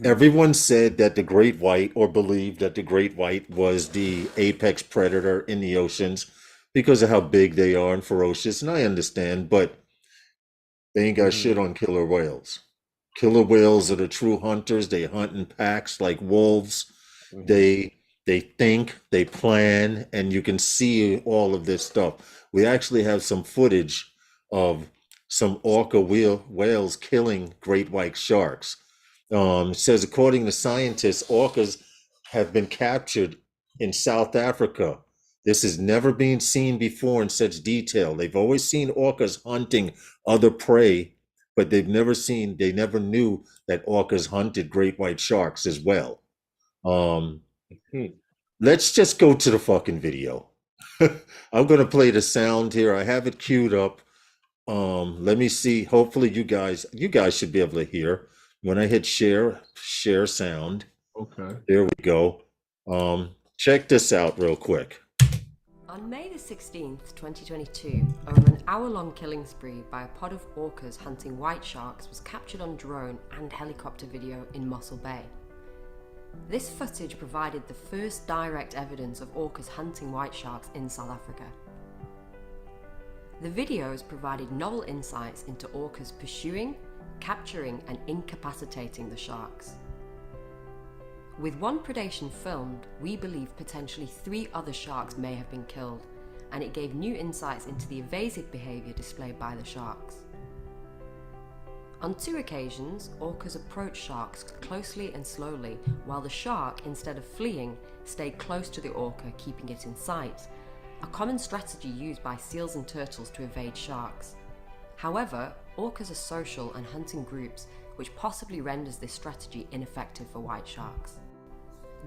Everyone said that the great white, or believed that the great white was the apex predator in the oceans because of how big they are and ferocious. And I understand, but they ain't got shit on killer whales. Killer whales are the true hunters. They hunt in packs like wolves. They think, they plan, and you can see all of this stuff. We actually have some footage of some orca whales killing great white sharks. It says, according to scientists, orcas have been captured in South Africa. This has never been seen before in such detail. They've always seen orcas hunting other prey, but they never knew that orcas hunted great white sharks as well. Let's just go to the fucking video. I'm going to play the sound here. I have it queued up. Let me see. Hopefully you guys should be able to hear. When I hit share sound. Okay. There we go. Check this out real quick. On May the 16th, 2022, over an hour-long killing spree by a pod of orcas hunting white sharks was captured on drone and helicopter video in Mossel Bay. This footage provided the first direct evidence of orcas hunting white sharks in South Africa. The videos provided novel insights into orcas pursuing, capturing and incapacitating the sharks. With one predation filmed, we believe potentially 3 other sharks may have been killed, and it gave new insights into the evasive behaviour displayed by the sharks. On 2 occasions, orcas approached sharks closely and slowly, while the shark, instead of fleeing, stayed close to the orca, keeping it in sight, a common strategy used by seals and turtles to evade sharks. However, orcas are social and hunting groups, which possibly renders this strategy ineffective for white sharks.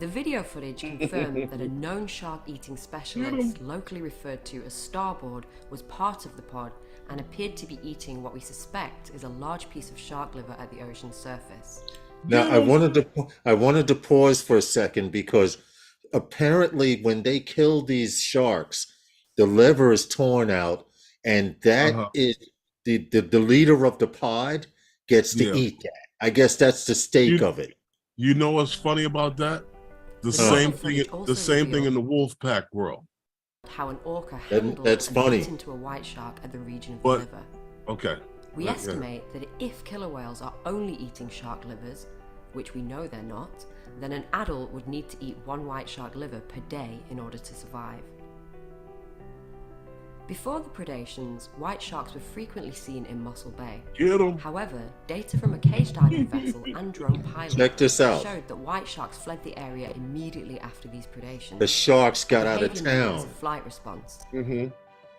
The video footage confirmed that a known shark-eating specialist, locally referred to as Starboard, was part of the pod and appeared to be eating what we suspect is a large piece of shark liver at the ocean's surface. Now I wanted to pause for a second because apparently when they kill these sharks, the liver is torn out, and that Uh-huh. is the leader of the pod gets to Yeah. eat that. I guess that's the stake You of it. you know what's funny about that? The The muzzle same footage thing. also The same thing in revealed the wolf pack world. how an orca That- handled that's and funny. bit into a white shark at the region of But- the liver. Okay. We Yeah. estimate that if killer whales are only eating shark livers, which we know they're not, then an adult would need to eat one white shark liver per day in order to survive. Before the predations, white sharks were frequently seen in Mossel Bay. Get them. However, data from a cage diving vessel and drone pilot Check this out. showed that white sharks fled the area immediately after these predations. The sharks got out of behaving as a town. flight response. Mm-hmm.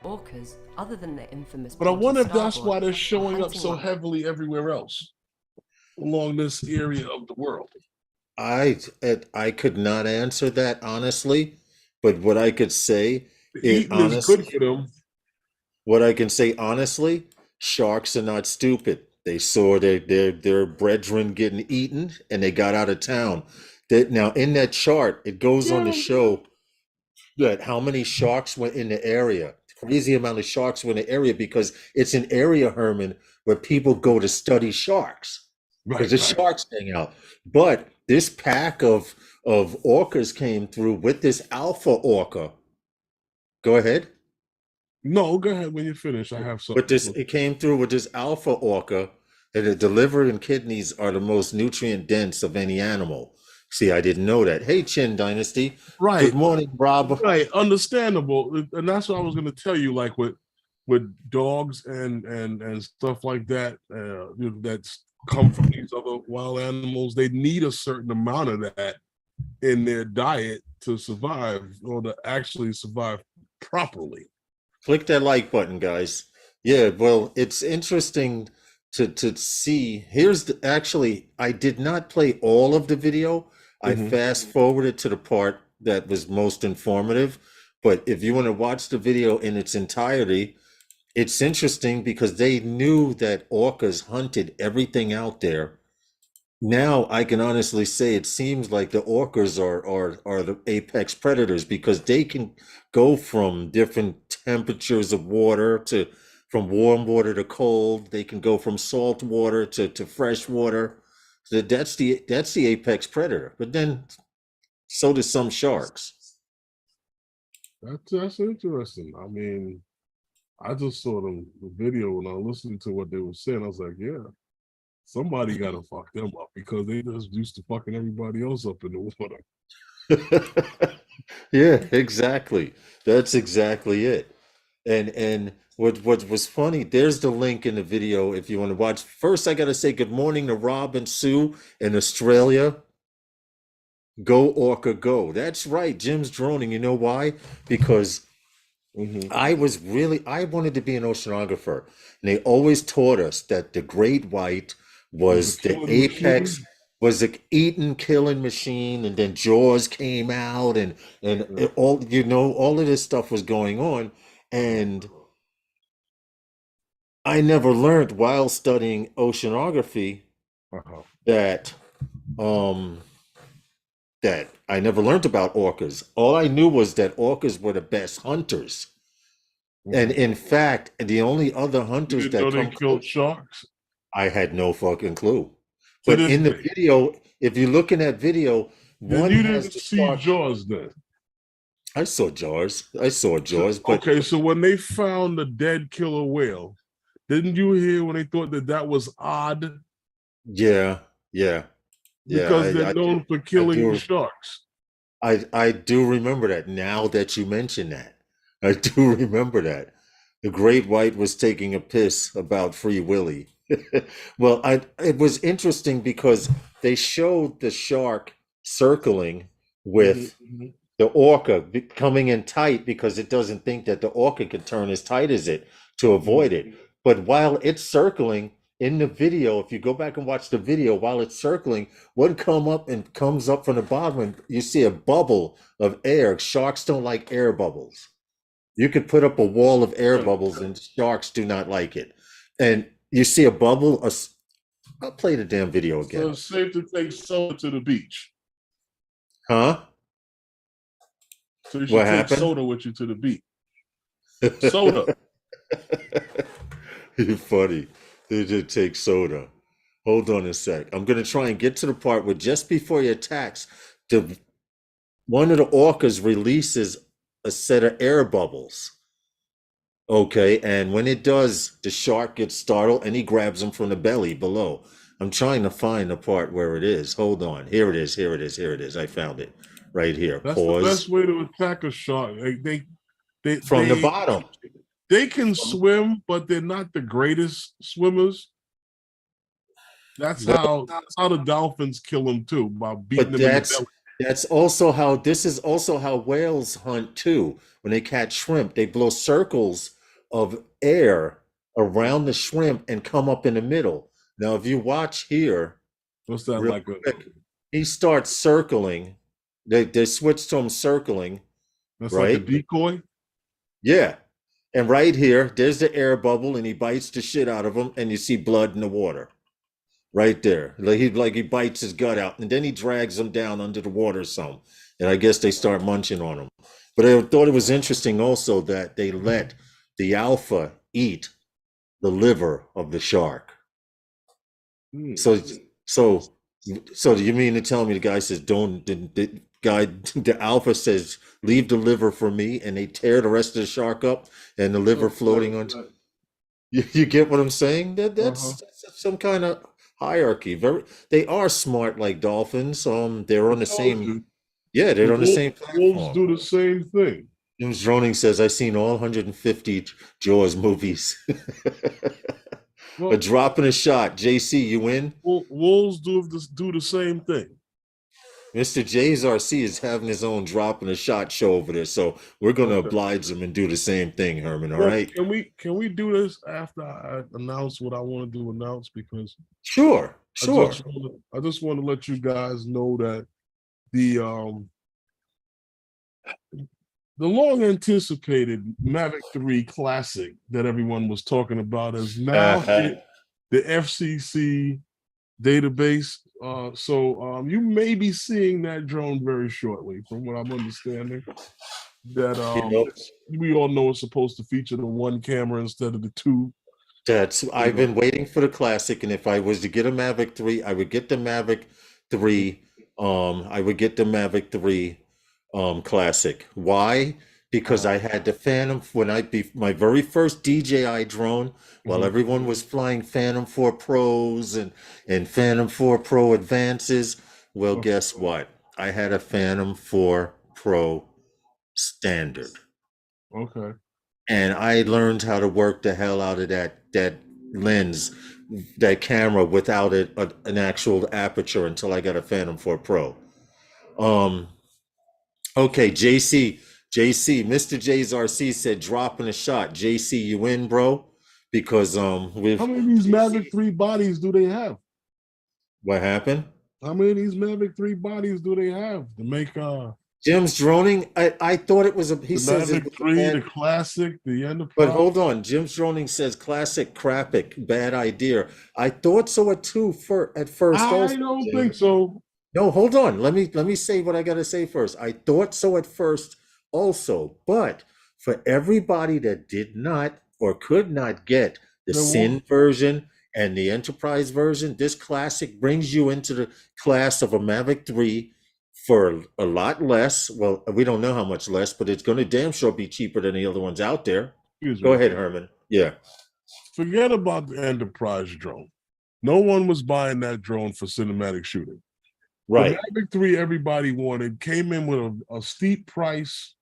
Orcas, other than their infamous But I pointed wonder if that's starboard, why they're are showing up hunting so white- heavily everywhere else along this area of the world. I could not answer that honestly, but what I could say Eating is good for them. what I can say honestly, sharks are not stupid. They saw their brethren getting eaten and they got out of town. That now in that chart, it goes on to show that how many sharks were in the area. Crazy amount of sharks were in the area because it's an area, Herman, where people go to study sharks. Because the sharks hang out. But this pack of orcas came through with this alpha orca. Go ahead. No, go ahead when you finish. I have something. But it came through with this alpha orca, and the liver and kidneys are the most nutrient dense of any animal. See, I didn't know that. Hey, Chin Dynasty. Right. Good morning, Rob. Right, understandable, and that's what I was going to tell you. Like with dogs and stuff like that, that's come from these other wild animals. They need a certain amount of that in their diet to survive, or to actually survive properly. Click that like button, guys. Yeah, well, it's interesting to see. Actually, I did not play all of the video. I fast forwarded to the part that was most informative. But if you want to watch the video in its entirety, it's interesting because they knew that orcas hunted everything out there. Now I can honestly say it seems like the orcas are the apex predators because they can go from different temperatures of water to from warm water to cold. They can go from salt water to fresh water. So that's the apex predator. But then so do some sharks. That's interesting. I mean, I just saw the video when I listened to what they were saying. I was like, yeah, somebody got to fuck them up because they just used to fucking everybody else up in the water. Yeah, exactly. That's exactly it. And what was funny, there's the link in the video if you want to watch. First, I got to say good morning to Rob and Sue in Australia. Go Orca, go. That's right. Jim's droning. You know why? Because I wanted to be an oceanographer. And they always taught us that the great white was the apex, was the eating, killing machine. And then Jaws came out and all, all of this stuff was going on. And I never learned while studying oceanography that I never learned about orcas. All I knew was that orcas were the best hunters. And in fact, the only other hunters that they killed sharks. I had no fucking clue. But in the video, if you look in that video, one you didn't see Jaws then. I saw Jaws. But okay, so when they found the dead killer whale, didn't you hear when they thought that was odd? Yeah. Because they're known for killing sharks. I do remember that now that you mention that. I do remember that. The great white was taking a piss about Free Willy. Well, it was interesting because they showed the shark circling with the orca coming in tight because it doesn't think that the orca can turn as tight as it to avoid it. But while it's circling in the video, if you go back and watch the video, while it's circling, what comes up from the bottom, and you see a bubble of air. Sharks don't like air bubbles. You could put up a wall of air bubbles and sharks do not like it. And you see a bubble, I'll play the damn video So again. it's safe to take soda to the beach. Huh? So you should What take happened? soda with you to the beach. Soda. You're funny. They did take soda. Hold on a sec. I'm gonna try and get to the part where just before he attacks, one of the orcas releases a set of air bubbles. Okay, and when it does, the shark gets startled and he grabs him from the belly below. I'm trying to find the part where it is. Hold on. Here it is. Here it is. Here it is. I found it right here. That's the best Pause. way to attack a shark. From the bottom. They can swim, but they're not the greatest swimmers. That's how the dolphins kill them too, by beating But them in the belly. that's also how this is also how whales hunt too. When they catch shrimp, they blow circles of air around the shrimp and come up in the middle. Now, if you watch here, What's that real like? quick, he starts circling. They switch to him circling, That's right? like a decoy. Yeah. And right here, there's the air bubble, and he bites the shit out of him, and you see blood in the water. Right there. Like he bites his gut out, and then he drags him down under the water some. And I guess they start munching on him. But I thought it was interesting also that they let the alpha eat the liver of the shark. So do you mean to tell me the guy says the alpha says leave the liver for me, and they tear the rest of the shark up and the liver floating on? You get what I'm saying? That's some kind of hierarchy. They are smart like dolphins. They're on the same. Yeah, they're on the same platform. Wolves do the same thing. James Droning says, I've seen all 150 Jaws movies. A drop in a shot. JC, you win? Wolves do the same thing. Mr. JRC is having his own drop in a shot show over there, so we're going to oblige him and do the same thing, Herman. All right? Can we do this after I announce what I want to announce? Because sure. I just want to let you guys know that the long anticipated Mavic 3 Classic that everyone was talking about has now hit the FCC database. So you may be seeing that drone very shortly, from what I'm understanding. That we all know it's supposed to feature the one camera instead of the two. I've been waiting for the Classic, and if I was to get a Mavic 3, I would get the Mavic 3. I would get the Mavic 3 Classic. Why? Because I had the Phantom my very first DJI drone, while everyone was flying Phantom 4 Pros and Phantom 4 Pro Advances. Well, guess what? I had a Phantom 4 Pro Standard. Okay. And I learned how to work the hell out of that lens, that camera without an actual aperture until I got a Phantom 4 Pro. Okay, JC, Mr. JRC said dropping a shot. JC, you win, bro? Because how many of these Mavic 3 bodies do they have? What happened? How many of these Mavic 3 bodies do they have to make Jim's droning? I thought it was he says Mavic 3, the Classic, the Enterprise. But hold on, Jim's droning says Classic crapic, bad idea. I thought so at first. I don't think so. No, hold on. Let me say what I got to say first. I thought so at first also, but for everybody that did not or could not get the Sin version and the Enterprise version, this Classic brings you into the class of a Mavic 3 for a lot less. Well, we don't know how much less, but it's going to damn sure be cheaper than the other ones out there. Go ahead, Herman. Yeah. Forget about the Enterprise drone. No one was buying that drone for cinematic shooting. Right. The Mavic 3 everybody wanted came in with a steep price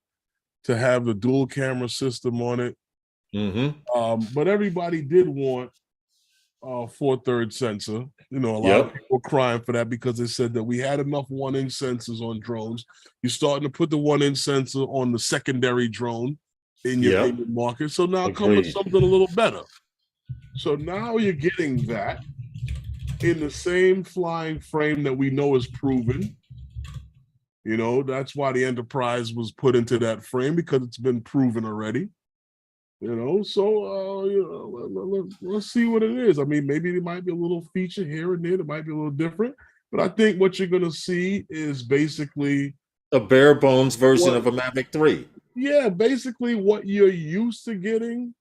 to have the dual camera system on it. But everybody did want 4/3 sensor. A lot of people were crying for that because they said that we had enough 1-inch sensors on drones. You're starting to put the 1-inch sensor on the secondary drone in your market. So now come with something a little better. So now you're getting that in the same flying frame that we know is proven. That's why the Enterprise was put into that frame, because it's been proven already. So let's see what it is. I mean, maybe there might be a little feature here and there that might be a little different, but I think what you're gonna see is basically A bare bones version what, of a Mavic 3. yeah, basically what you're used to getting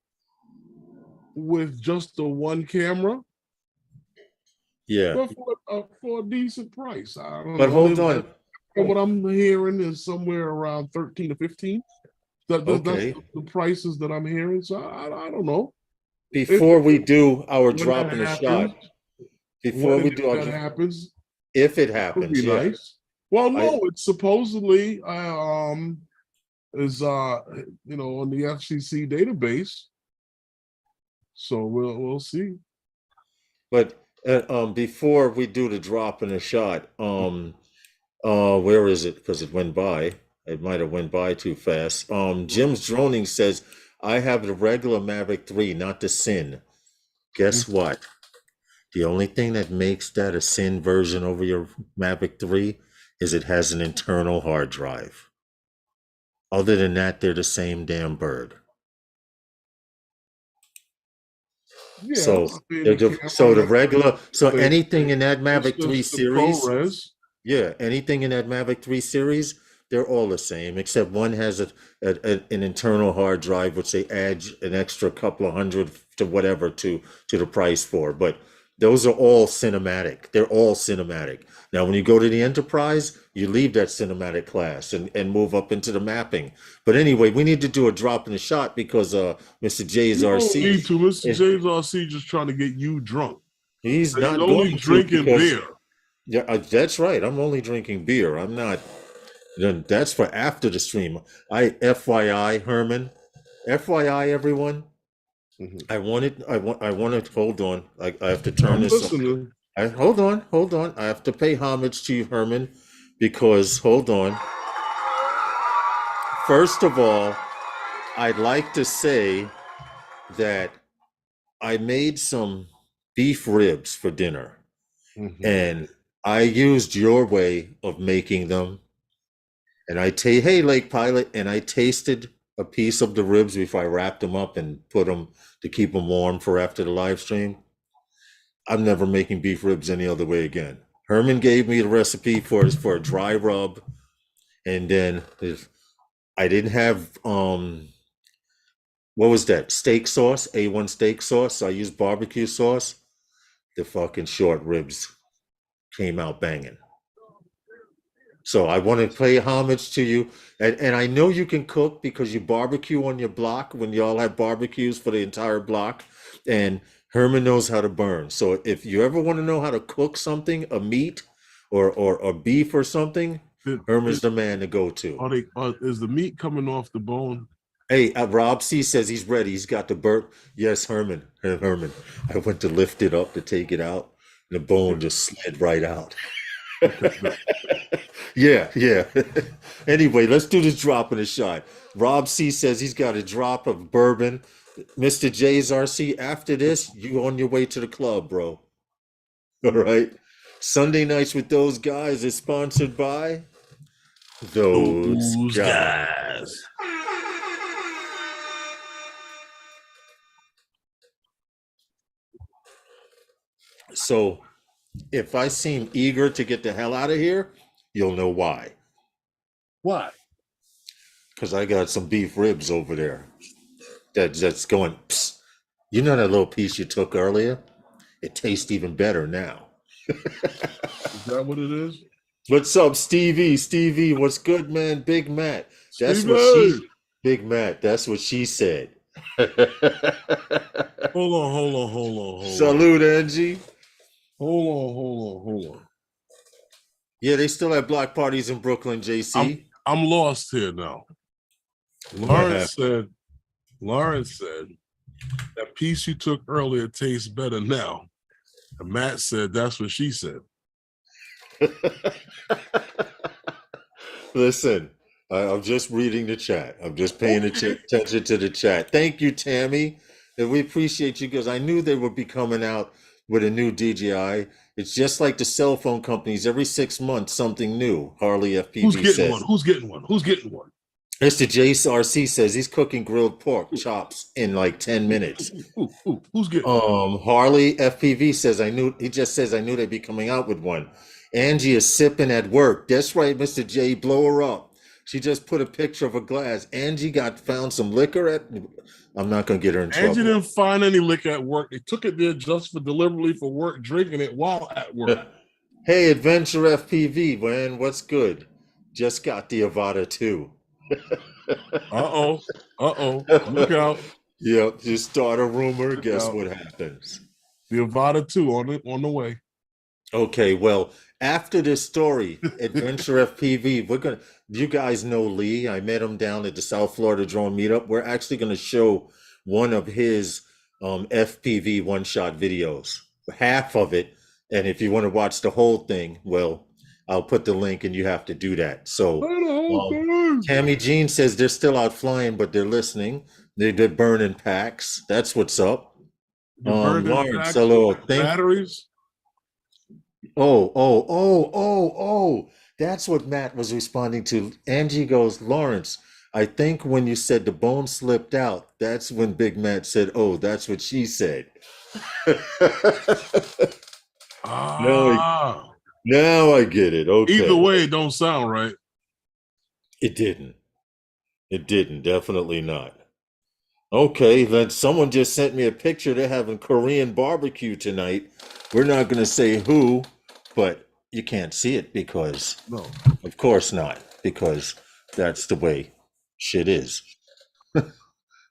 with just the one camera, Yeah. but for a decent price. I don't But know. hold on. What I'm hearing is somewhere around 13 to 15. That's Okay. the prices that I'm hearing. So I don't know. Before we do our When drop that in a happens, shot, before we if do that our, happens, if it it would be happens, yeah. nice. Well, I no, it's supposedly is on the FCC database. So we'll see. but before we do the drop in a shot, where is it? Because it went by. It might have went by too fast. Jim's droning says, I have the regular Mavic 3, not the Sin. Guess what? The only thing that makes that a Sin version over your Mavic 3 is it has an internal hard drive. Other than that, they're the same damn bird. Yeah, So, I mean, anything in that Mavic 3 the series, ProRes. yeah, anything in that Mavic 3 series, they're all the same, except one has an internal hard drive, which they add an extra couple of hundred to whatever to the price for. But those are all cinematic. They're all cinematic. Now, when you go to the Enterprise, you leave that cinematic class and move up into the mapping. But anyway, we need to do a drop in the shot because Mr. J's You don't RC. need to. Mr. J's RC just trying to get you drunk. He's not only going drinking to beer. Yeah, that's right. I'm only drinking beer. I'm not. That's for after the stream. FYI, Herman. FYI, everyone. I wanted. Hold on. I have to turn this off. Hold on. I have to pay homage to you, Herman, because hold on. First of all, I'd like to say that I made some beef ribs for dinner, and I used your way of making them. And hey, Lake Pilot, and I tasted a piece of the ribs before I wrapped them up and put them to keep them warm for after the live stream. I'm never making beef ribs any other way again. Herman gave me the recipe for a dry rub, and then I didn't have what was that, steak sauce, A1 steak sauce. So I used barbecue sauce. The fucking short ribs came out banging. So I want to pay homage to you. And I know you can cook because you barbecue on your block when y'all have barbecues for the entire block. And Herman knows how to burn. So if you ever want to know how to cook something, a meat or beef or something, Herman's the man to go to. Is the meat coming off the bone? Hey, Rob C says he's ready. He's got the burp. Yes, Herman. I went to lift it up to take it out. And the bone just slid right out. Yeah. Anyway, let's do this drop in a shot. Rob C says he's got a drop of bourbon. Mr. J's RC, after this, you on your way to the club, bro. All right. Sunday Nights with Those Guys is sponsored by Those Guys. So if I seem eager to get the hell out of here, you'll know why. Why? Because I got some beef ribs over there that's going, psst. You know that little piece you took earlier? It tastes even better now. Is that what it is? What's up, Stevie? Stevie, what's good, man? Big Matt. Big Matt, that's what she said. Hold on. Salute, Angie. Hold on. Yeah, they still have block parties in Brooklyn, JC. I'm lost here now. Lawrence said that piece you took earlier tastes better now. And Matt said that's what she said. Listen, I'm just reading the chat. I'm just paying attention to the chat. Thank you, Tammy. And we appreciate you because I knew they would be coming out with a new DJI. It's just like the cell phone companies. Every 6 months, something new. Harley FPV Who's getting says. one? Who's getting one? Mr. JRC says he's cooking grilled pork chops in like 10 minutes. Who's getting? Harley FPV says he just says I knew they'd be coming out with one. Angie is sipping at work. That's right, Mr. J, blow her up. She just put a picture of a glass. Angie found some liquor at. I'm not gonna get her in trouble. Angie didn't find any liquor at work. They took it there just for deliberately for work, drinking it while at work. Hey, Adventure FPV, man, what's good? Just got the Avata 2. Look out. Yep, just start a rumor. Guess what happens? The Avata 2 on the way. Okay, well, after this story, Adventure FPV, you guys know Lee. I met him down at the South Florida Drone Meetup. We're actually going to show one of his FPV one-shot videos, half of it. And if you want to watch the whole thing, well, I'll put the link and you have to do that. So Tammy Jean says they're still out flying, but they're listening. They're burning packs. That's what's up. Lawrence, hello. Batteries. Oh. That's what Matt was responding to. Angie goes, Lawrence, I think when you said the bone slipped out, that's when Big Matt said, oh, that's what she said. Now I get it. Okay. Either way, it don't sound right. It didn't. Definitely not. Okay, then someone just sent me a picture. They're having Korean barbecue tonight. We're not going to say who, but you can't see it because, no, of course not, because that's the way shit is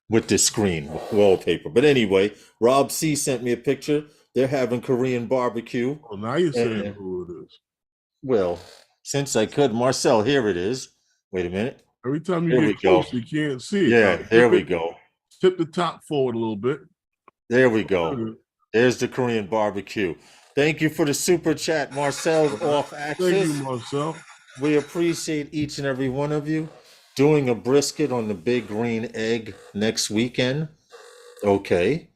with this screen wallpaper. But anyway, Rob C sent me a picture. They're having Korean barbecue. Well, now you're saying who it is. Well, since I could, Marcel, here it is. Wait a minute. Every time you get close, you can't see it. Yeah, there we go. Tip the top forward a little bit. There we go. There's the Korean barbecue. Thank you for the super chat, Marcel off Axis. Thank you, Marcel. We appreciate each and every one of you. Doing a brisket on the Big Green Egg next weekend. Okay.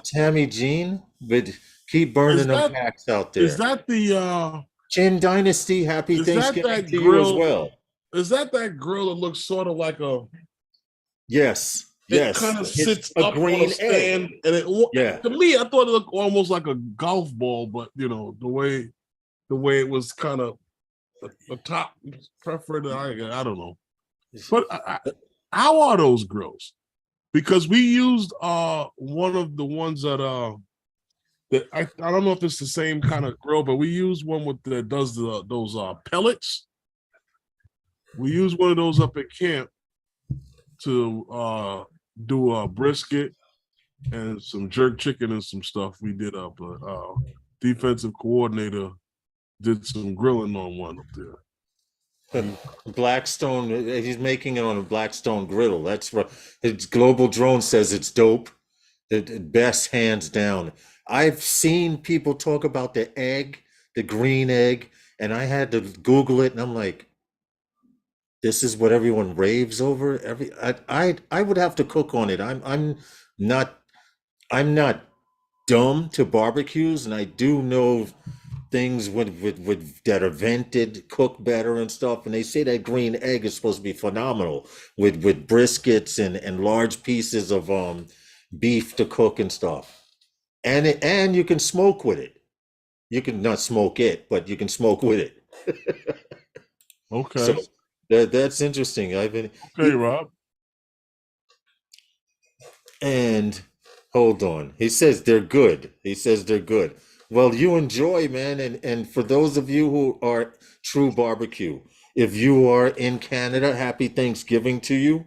Tammy Jean, but keep burning them packs out there. Is that the Chin Dynasty? Happy Thanksgiving to you as well. Is that grill that looks sort of like a? Yes. It kind of sits up on a stand, and to me, I thought it looked almost like a golf ball, but you know the way it was kind of the top preferred. I don't know, but how are those grills? Because we used one of the ones that I don't know if it's the same kind of grill, but we used one that does those pellets. We used one of those up at camp to do a brisket and some jerk chicken and some stuff we did up. Defensive coordinator did some grilling on one up there. Blackstone, he's making it on a Blackstone griddle. That's what his Global Drone says. It's dope. The best, hands down. I've seen people talk about the egg, the green egg, and I had to Google it, and I'm like, this is what everyone raves over. I would have to cook on it. I'm not dumb to barbecues, and I do know things with that are vented, cook better and stuff. And they say that green egg is supposed to be phenomenal with briskets and large pieces of beef to cook and stuff. And you can smoke with it. You can not smoke it, but you can smoke with it. Okay. So that's interesting. Okay, Rob. And hold on. He says they're good. Well, you enjoy, man. And for those of you who are true barbecue, if you are in Canada, happy Thanksgiving to you.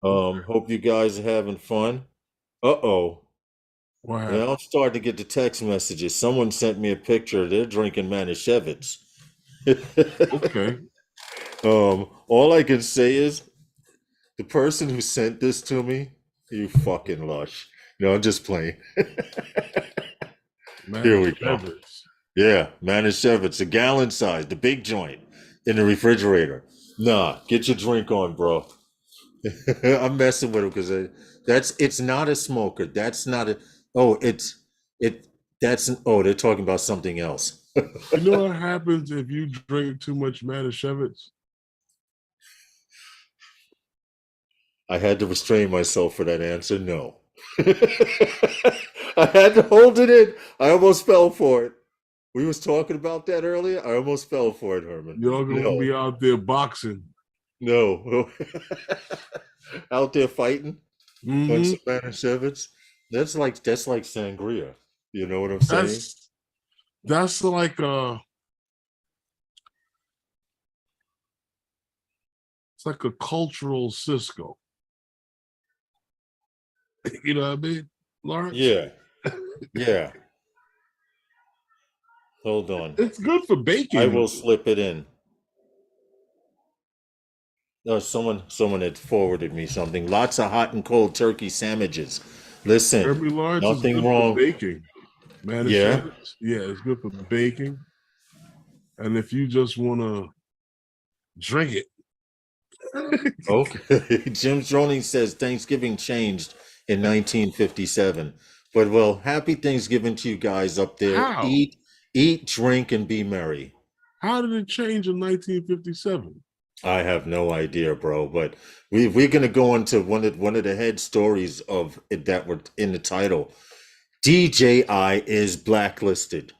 Hope you guys are having fun. Wow. Well, I'm starting to get the text messages. Someone sent me a picture. They're drinking Manischewitz. Okay. All I can say is the person who sent this to me, you fucking lush. No, I'm just playing. Here we go. Yeah, Manischewitz, a gallon size, the big joint in the refrigerator. Nah, get your drink on, bro. I'm messing with him because it's not a smoker. That's not a. They're talking about something else. You know what happens if you drink too much Manischewitz? I had to restrain myself for that answer. No. I had to hold it in. I almost fell for it. We was talking about that earlier. I almost fell for it, Herman. Y'all gonna No, be out there boxing. no. Out there fighting on Hmm. Savannah Sevens. That's like sangria. You know what I'm saying? That's like it's like a cultural Cisco. You know what I mean, Lawrence? Yeah, yeah. Hold on. It's good for I baking. will slip it in. No, someone had forwarded me something. Lots of hot and cold turkey sandwiches. Listen, Herbie Lawrence is nothing good for wrong. baking. Yeah. Manischewitz, yeah, it's good for baking. And if you just want to drink it, Okay. Jim Droning says Thanksgiving changed in 1957. But well, happy Thanksgiving to you guys up there. how? Eat, drink, and be merry. How did it change in 1957? I have no idea, bro. But we're gonna go into one of the head stories of it that were in the title. DJI is blacklisted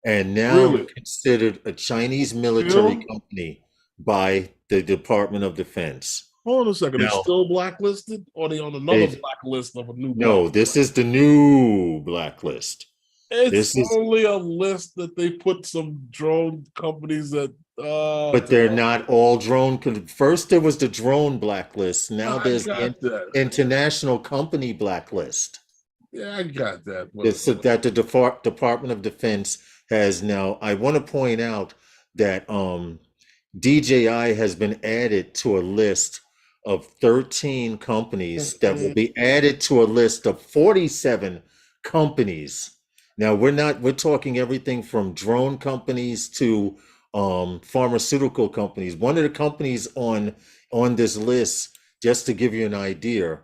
and now Really? considered a Chinese military Still? company by the Department of Defense. Hold on a second. They Now, still blacklisted, or they on another they blacklist of a new no, blacklist? this is the new blacklist. It's This is, only a list that they put some drone companies that. but they're not all drone. First, there was the drone blacklist. Now I there's the got that. international company blacklist. Yeah, I got that. It's that the Department of Defense has now. I want to point out that DJI has been added to a list of 13 companies that will be added to a list of 47 companies. Now we're talking everything from drone companies to pharmaceutical companies. One of the companies on this list, just to give you an idea,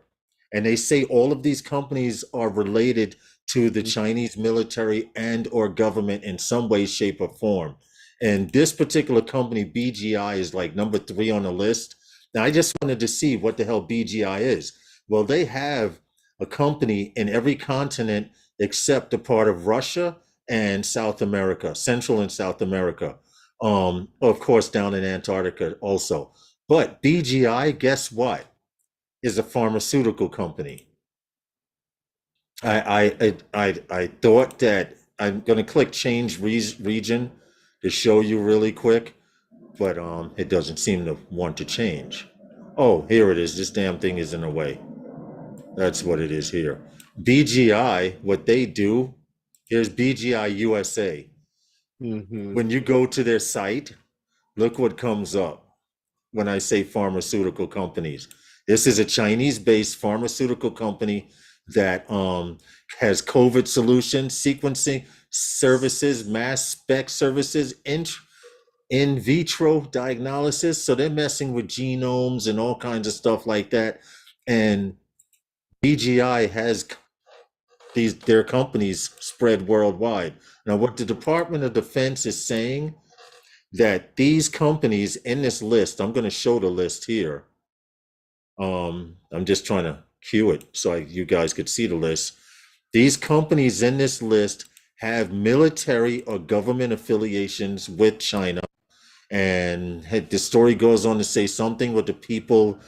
and they say all of these companies are related to the Chinese military and or government in some way, shape, or form. And this particular company, BGI, is like number 3 on the list. Now, I just wanted to see what the hell BGI is. Well, they have a company in every continent except a part of Russia and South America, Central and South America. Of course, down in Antarctica also. But BGI, guess what? Is a pharmaceutical company. I thought that I'm going to click change region to show you really quick, but it doesn't seem to want to change. Oh, here it is. This damn thing is in the way. That's what it is here. BGI, what they do, here's BGI USA. Mm-hmm. When you go to their site, look what comes up when I say pharmaceutical companies. This is a Chinese-based pharmaceutical company that has COVID solution sequencing services, mass spec services, in vitro diagnosis. So they're messing with genomes and all kinds of stuff like that. And BGI has their companies spread worldwide. Now, what the Department of Defense is saying that these companies in this list, I'm going to show the list here. I'm just trying to cue it so you guys could see the list. These companies in this list have military or government affiliations with China. And the story goes on to say something with the People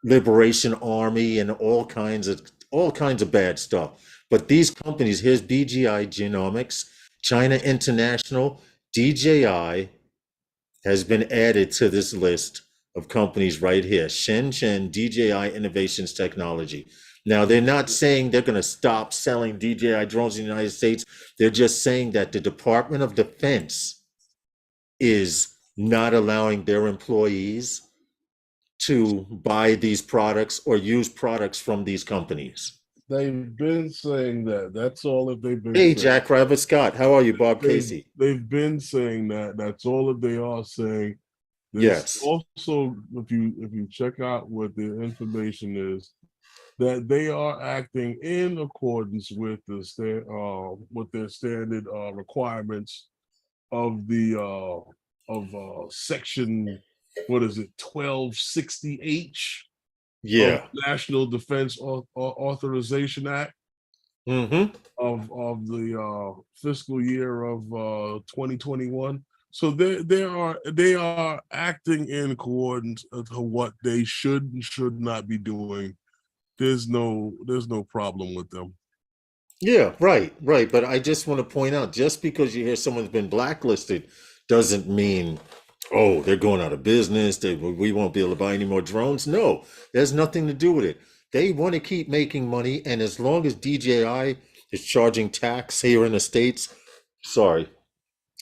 Liberation Army and all kinds of bad stuff. But these companies, here's BGI Genomics, China International, DJI has been added to this list of companies right here. Shenzhen DJI Innovations Technology. Now, they're not saying they're going to stop selling DJI drones in the United States. They're just saying that the Department of Defense is not allowing their employees to buy these products or use products from these companies. They've been saying that. That's all that they've been Hey, saying. Jack Rabbit Scott, how are you, Bob They've, Casey? they've been saying that. That's all that they are saying. Yes. Also, if you check out what the information is, that they are acting in accordance with with their standard requirements of the section, what is it, 1260H Yeah. National Defense Authorization Act Mm-hmm. of the fiscal year of 2021. So they are acting in accordance to what they should and should not be doing. There's no problem with them. Yeah, right, right. But I just want to point out, just because you hear someone's been blacklisted doesn't mean, oh, they're going out of business. We won't be able to buy any more drones. No, there's nothing to do with it. They want to keep making money, and as long as DJI is charging tax here in the States, sorry,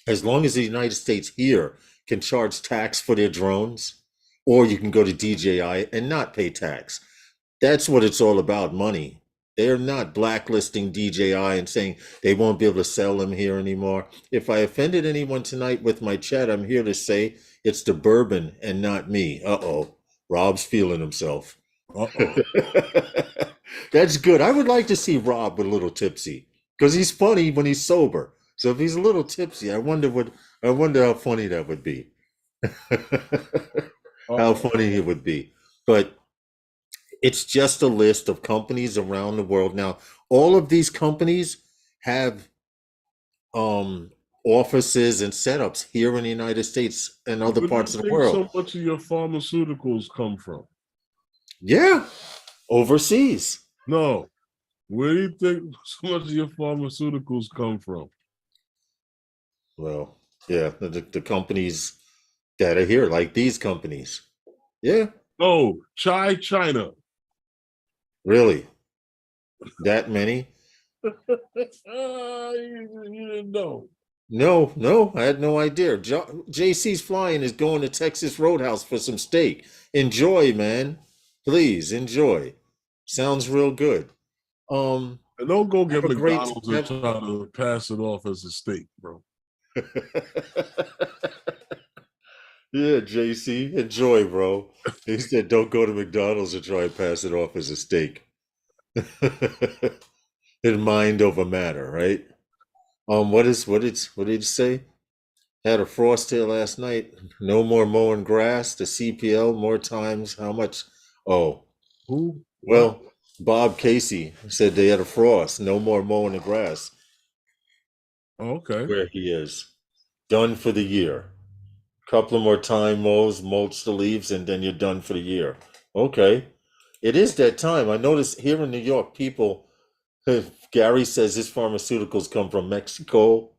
as long as the United States here can charge tax for their drones, or you can go to DJI and not pay tax. That's what it's all about, money. They're not blacklisting DJI and saying they won't be able to sell them here anymore. If I offended anyone tonight with my chat, I'm here to say it's the bourbon and not me. Uh-oh. Rob's feeling himself. Uh-oh. That's good. I would like to see Rob a little tipsy because he's funny when he's sober. So if he's a little tipsy, I wonder how funny that would be. How funny it would be. But it's just a list of companies around the world. Now, all of these companies have offices and setups here in the United States and other parts of the world. So much of your pharmaceuticals come from? Yeah, overseas. No. Where do you think so much of your pharmaceuticals come from? Well, yeah, the companies that are here, like these companies. Yeah. Oh, China. Really? That many? You didn't know. No, I had no idea. JC's Flying is going to Texas Roadhouse for some steak. Enjoy, man. Please enjoy. Sounds real good. And don't go get have a great- McDonald's and try to pass it off as a steak, bro. Yeah, JC, enjoy, bro. He said, "Don't go to McDonald's and try and pass it off as a steak." In mind over matter, right? What did you say? Had a frost here last night. No more mowing grass. The CPL more times. How much? Oh, Who? well, Bob Casey said they had a frost. No more mowing the grass. Okay. Where he is, done for the year. Couple of more time mows, mulch the leaves, and then you're done for the year. Okay. It is that time. I notice here in New York, people, Gary says his pharmaceuticals come from Mexico.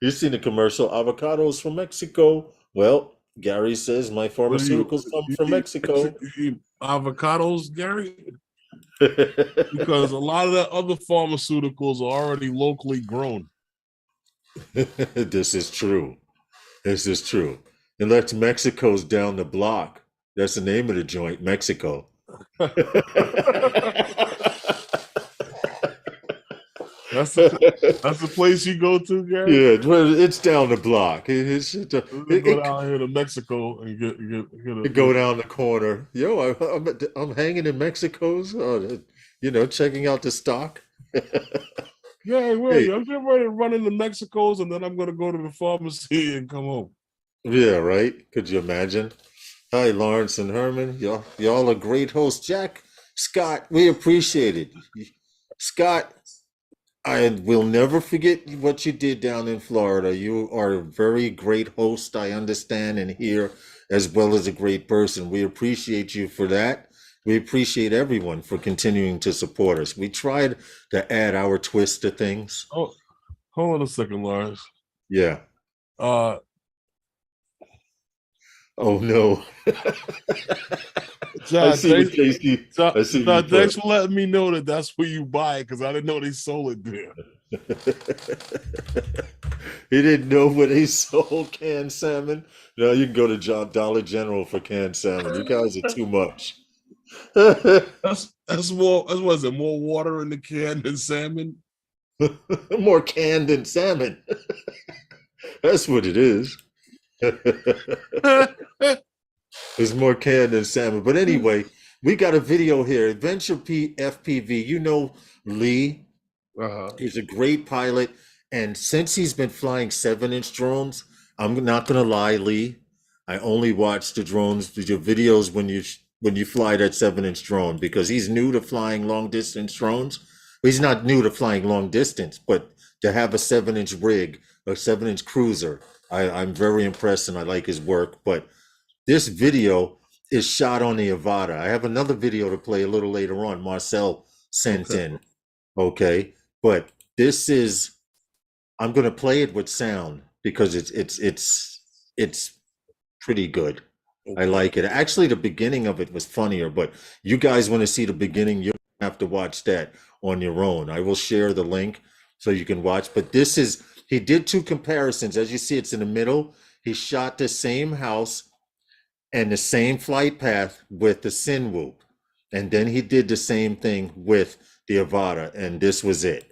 You've seen the commercial, avocados from Mexico. Well, Gary says my pharmaceuticals come from Mexico. You eat avocados, Gary? Because a lot of the other pharmaceuticals are already locally grown. This is true. This is true. Unless Mexico's down the block. That's the name of the joint, Mexico. That's the place you go to, Gary? Yeah, well, it's down the block. Go down here to Mexico and get go down the corner. Yo, I'm hanging in Mexico's, checking out the stock. Yeah, wait, I'm getting ready to run into Mexico's and then I'm going to go to the pharmacy and come home. Yeah, right? Could you imagine? Hi, Lawrence and Herman. Y'all are great hosts. Jack, Scott, we appreciate it. Scott, I will never forget what you did down in Florida. You are a very great host, I understand and hear, as well as a great person. We appreciate you for that. We appreciate everyone for continuing to support us. We tried to add our twist to things. Oh, hold on a second, Lars. Yeah. Oh no. John, John, thanks for letting me know that that's where you buy it, because I didn't know they sold it there. He didn't know where they sold canned salmon. No, you can go to Dollar General for canned salmon. You guys are too much. That's more. What is it? More water in the can than salmon. More canned than salmon. That's what it is. There's more canned than salmon. But anyway, we got a video here. Adventure FPV. You know Lee. He's a great pilot. And since he's been flying 7-inch drones, I'm not going to lie, Lee, I only watch the drones, your videos when you fly that 7-inch drone, because he's new to flying long distance drones. Well, he's not new to flying long distance, but to have a 7-inch rig, a 7-inch cruiser, I'm very impressed and I like his work. But this video is shot on the Avata. I have another video to play a little later on. Marcel sent in. Okay, but this is, I'm gonna play it with sound because it's pretty good. I like it. Actually, the beginning of it was funnier, but you guys want to see the beginning, you have to watch that on your own. I will share the link so you can watch. But this is, he did 2 comparisons. As you see, it's in the middle. He shot the same house and the same flight path with the Sinwhoop. And then he did the same thing with the Avata, and this was it.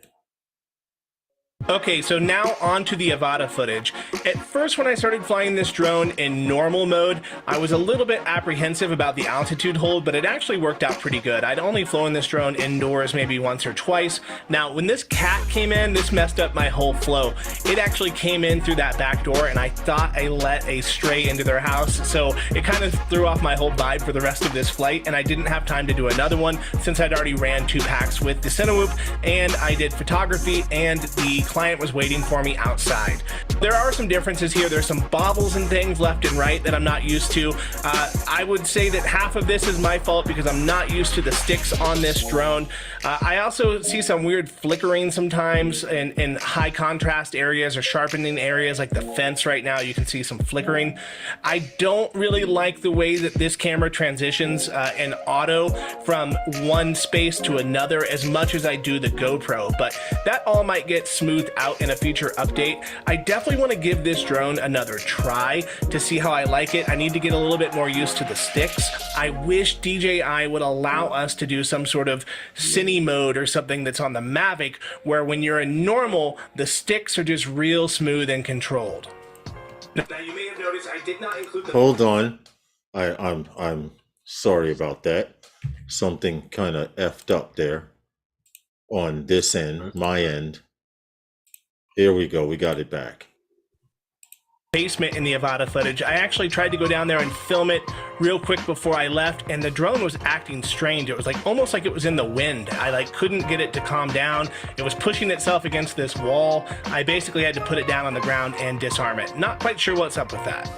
Okay, so now on to the Avata footage. At first, when I started flying this drone in normal mode, I was a little bit apprehensive about the altitude hold, but it actually worked out pretty good. I'd only flown this drone indoors maybe once or twice. Now, when this cat came in, this messed up my whole flow. It actually came in through that back door, and I thought I let a stray into their house, so it kind of threw off my whole vibe for the rest of this flight, and I didn't have time to do another one since I'd already ran 2 packs with the Sinwhoop, and I did photography, and the client was waiting for me outside. There are some differences here. There's some bobbles and things left and right that I'm not used to. I would say that half of this is my fault because I'm not used to the sticks on this drone. I also see some weird flickering sometimes in high contrast areas or sharpening areas like the fence right now. You can see some flickering. I don't really like the way that this camera transitions in auto from one space to another as much as I do the GoPro, but that all might get smoothed out in a future update. I definitely want to give this drone another try to see how I like it. I need to get a little bit more used to the sticks. I wish DJI would allow us to do some sort of cine mode or something that's on the Mavic where when you're in normal, the sticks are just real smooth and controlled. Now you may have noticed I did not include the— Hold on. I'm sorry about that. Something kind of effed up there on this end, my end. Here we go. We got it back. Basement in the Avata footage. I actually tried to go down there and film it real quick before I left, and the drone was acting strange. It was like almost like it was in the wind. I couldn't get it to calm down. It was pushing itself against this wall. I basically had to put it down on the ground and disarm it. Not quite sure what's up with that.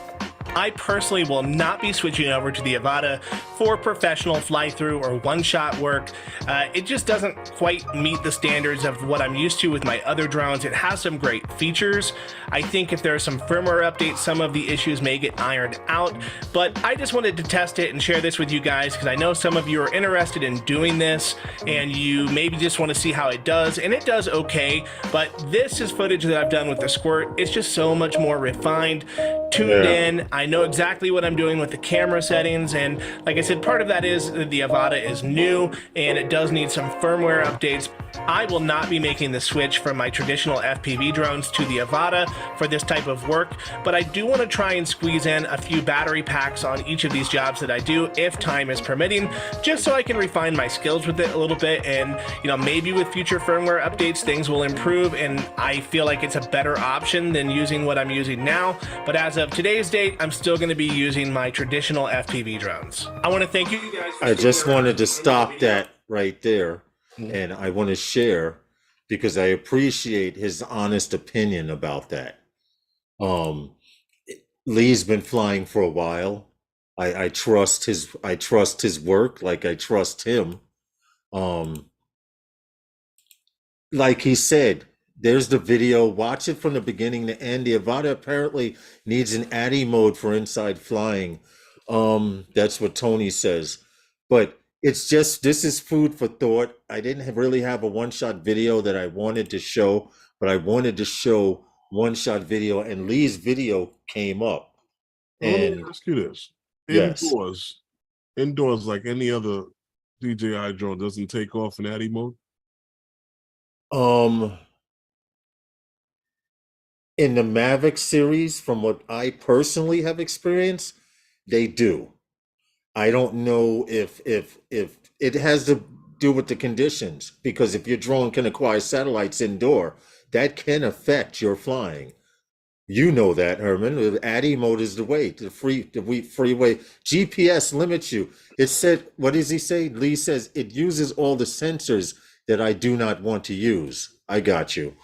I personally will not be switching over to the Avata for professional fly-through or one-shot work. It just doesn't quite meet the standards of what I'm used to with my other drones. It has some great features. I think if there are some firmware updates, some of the issues may get ironed out, but I just wanted to test it and share this with you guys because I know some of you are interested in doing this and you maybe just want to see how it does, and it does okay, but this is footage that I've done with the Squirt. It's just so much more refined, tuned in. I know exactly what I'm doing with the camera settings, and like I said, part of that is that the Avata is new and it does need some firmware updates. I will not be making the switch from my traditional FPV drones to the Avata for this type of work, but I do want to try and squeeze in a few battery packs on each of these jobs that I do if time is permitting, just so I can refine my skills with it a little bit, and maybe with future firmware updates things will improve and I feel like it's a better option than using what I'm using now. But as of today's date, I'm still going to be using my traditional FPV drones. I want to thank you guys. I just wanted to stop that right there, and I want to share because I appreciate his honest opinion about that. Lee's been flying for a while. I trust his work like I trust him. Like he said, there's the video. Watch it from the beginning to end. The Avata apparently needs an ADI mode for inside flying. That's what Tony says. But it's just, this is food for thought. I didn't really have a one-shot video that I wanted to show, but I wanted to show one-shot video, and Lee's video came up. Let me ask you this. Yes. Indoors, like any other DJI drone, doesn't take off in ADI mode? In the Mavic series, from what I personally have experienced, they do. I don't know if it has to do with the conditions, because if your drone can acquire satellites indoor, that can affect your flying. You know that, Herman. ADI mode is the way. The freeway. GPS limits you. It said, what does he say? Lee says it uses all the sensors that I do not want to use. I got you.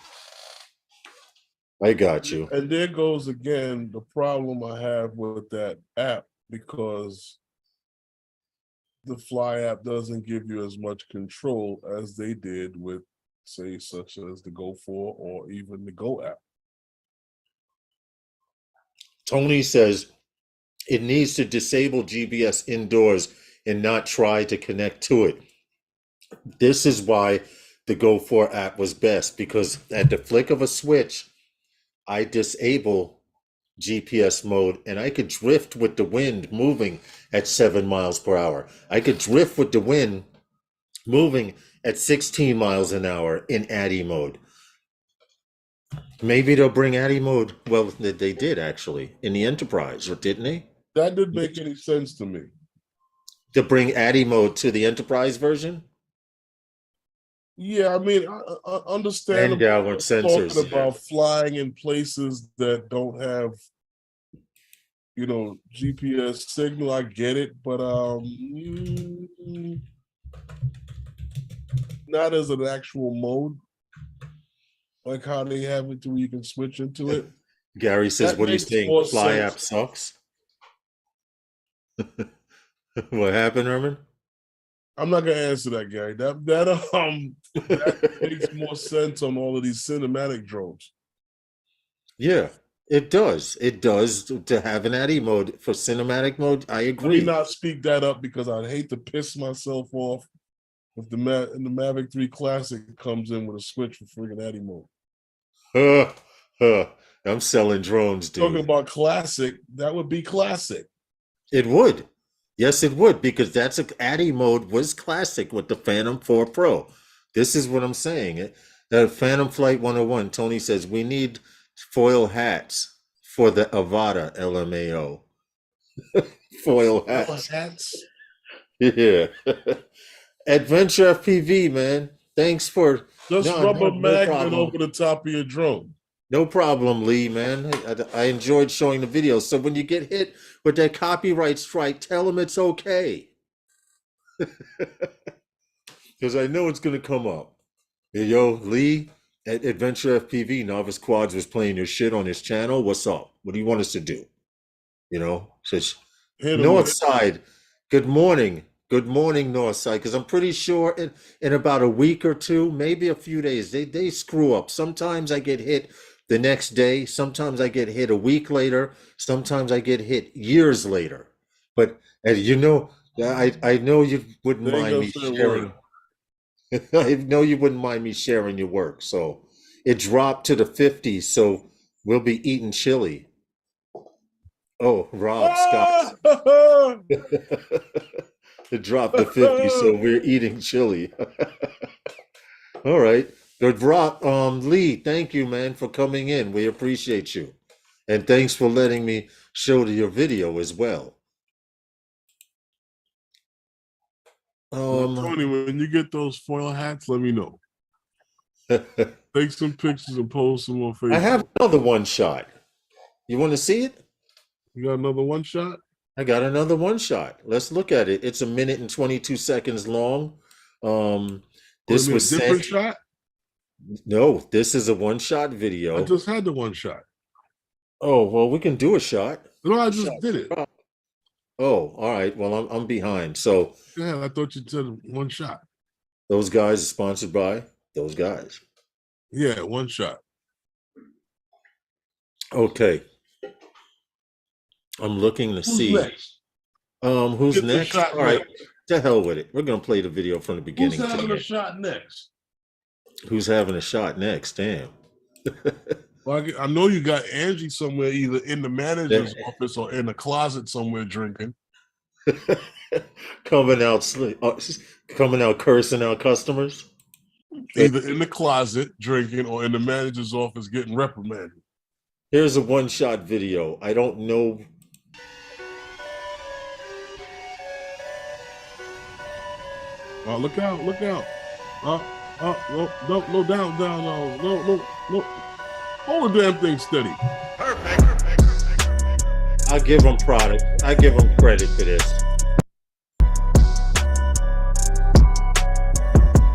I got you. And there goes again the problem I have with that app, because the Fly app doesn't give you as much control as they did with, say, such as the Go 4 or even the Go app. Tony says it needs to disable GPS indoors and not try to connect to it. This is why the Go 4 app was best, because at the flick of a switch, I disable GPS mode and I could drift with the wind moving at 7 miles per hour. I could drift with the wind moving at 16 miles an hour in ADI mode. Maybe they'll bring ADI mode. Well, they did actually in the Enterprise, didn't they? That didn't make any sense to me. To bring ADI mode to the Enterprise version? Yeah, I mean, I understand And downward sensors. talking about flying in places that don't have, you know, GPS signal. I get it, but not as an actual mode, like how they have it to where you can switch into it. Gary says, That what are you makes saying? more Fly sense. app sucks? What happened, Herman? I'm not gonna answer that, Gary. That makes more sense on all of these cinematic drones. Yeah, it does. It does to have an ADI mode for cinematic mode. I Let agree. me not speak that up because I'd hate to piss myself off if the Mavic 3 Classic comes in with a switch for freaking ADI mode. I'm selling drones, dude. Talking about classic, that would be classic. It would. Yes, it would, because that's ADI mode was classic with the Phantom 4 Pro. This is what I'm saying. Phantom Flight 101, Tony says, we need foil hats for the Avata LMAO. Foil hats. Yeah. Adventure FPV, man. Thanks for Just no, rubber no magnet problem. over the top of your drone. No problem, Lee, man. I enjoyed showing the video. So when you get hit with that copyright strike, tell them it's okay. Because I know it's going to come up. Hey, yo, Lee, at Adventure FPV, Novice Quads was playing your shit on his channel. What's up? What do you want us to do? You know, says Northside. Good morning. Good morning, Northside. Because I'm pretty sure in about a week or two, maybe a few days, they screw up. Sometimes I get hit the next day. Sometimes I get hit a week later. Sometimes I get hit years later. But you know, I know you wouldn't mind me sharing. I know you wouldn't mind me sharing your work. So it dropped to the 50s. So we'll be eating chili. Oh, Rob Scott. It dropped to 50, so we're eating chili. All right. Good, Rob. Lee, thank you, man, for coming in. We appreciate you. And thanks for letting me show your video as well. Tony, when you get those foil hats, let me know. Take some pictures and post them on Facebook. I have another one shot. You want to see it? You got another one shot? I got another one shot. Let's look at it. It's 1 minute and 22 seconds long. This was a different shot? No, this is a one shot video. I just had the one shot. Oh, well, we can do a shot. No, I just did it. Oh, all right. Well, I'm behind. So yeah, I thought you said one shot. Those guys are sponsored by those guys. Yeah, one shot. Okay. I'm looking to see. Next? Who's Get next? All right. To hell with it. We're gonna play the video from the beginning. Who's having a shot next? Who's having a shot next? Damn. Well, I know you got Angie somewhere, either in the manager's office or in the closet somewhere drinking. coming out cursing out customers. Either in the closet drinking or in the manager's office getting reprimanded. Here's a one-shot video. I don't know. Oh, look out, look out. No, down, no. Hold the damn thing steady. I give them product. I give them credit for this.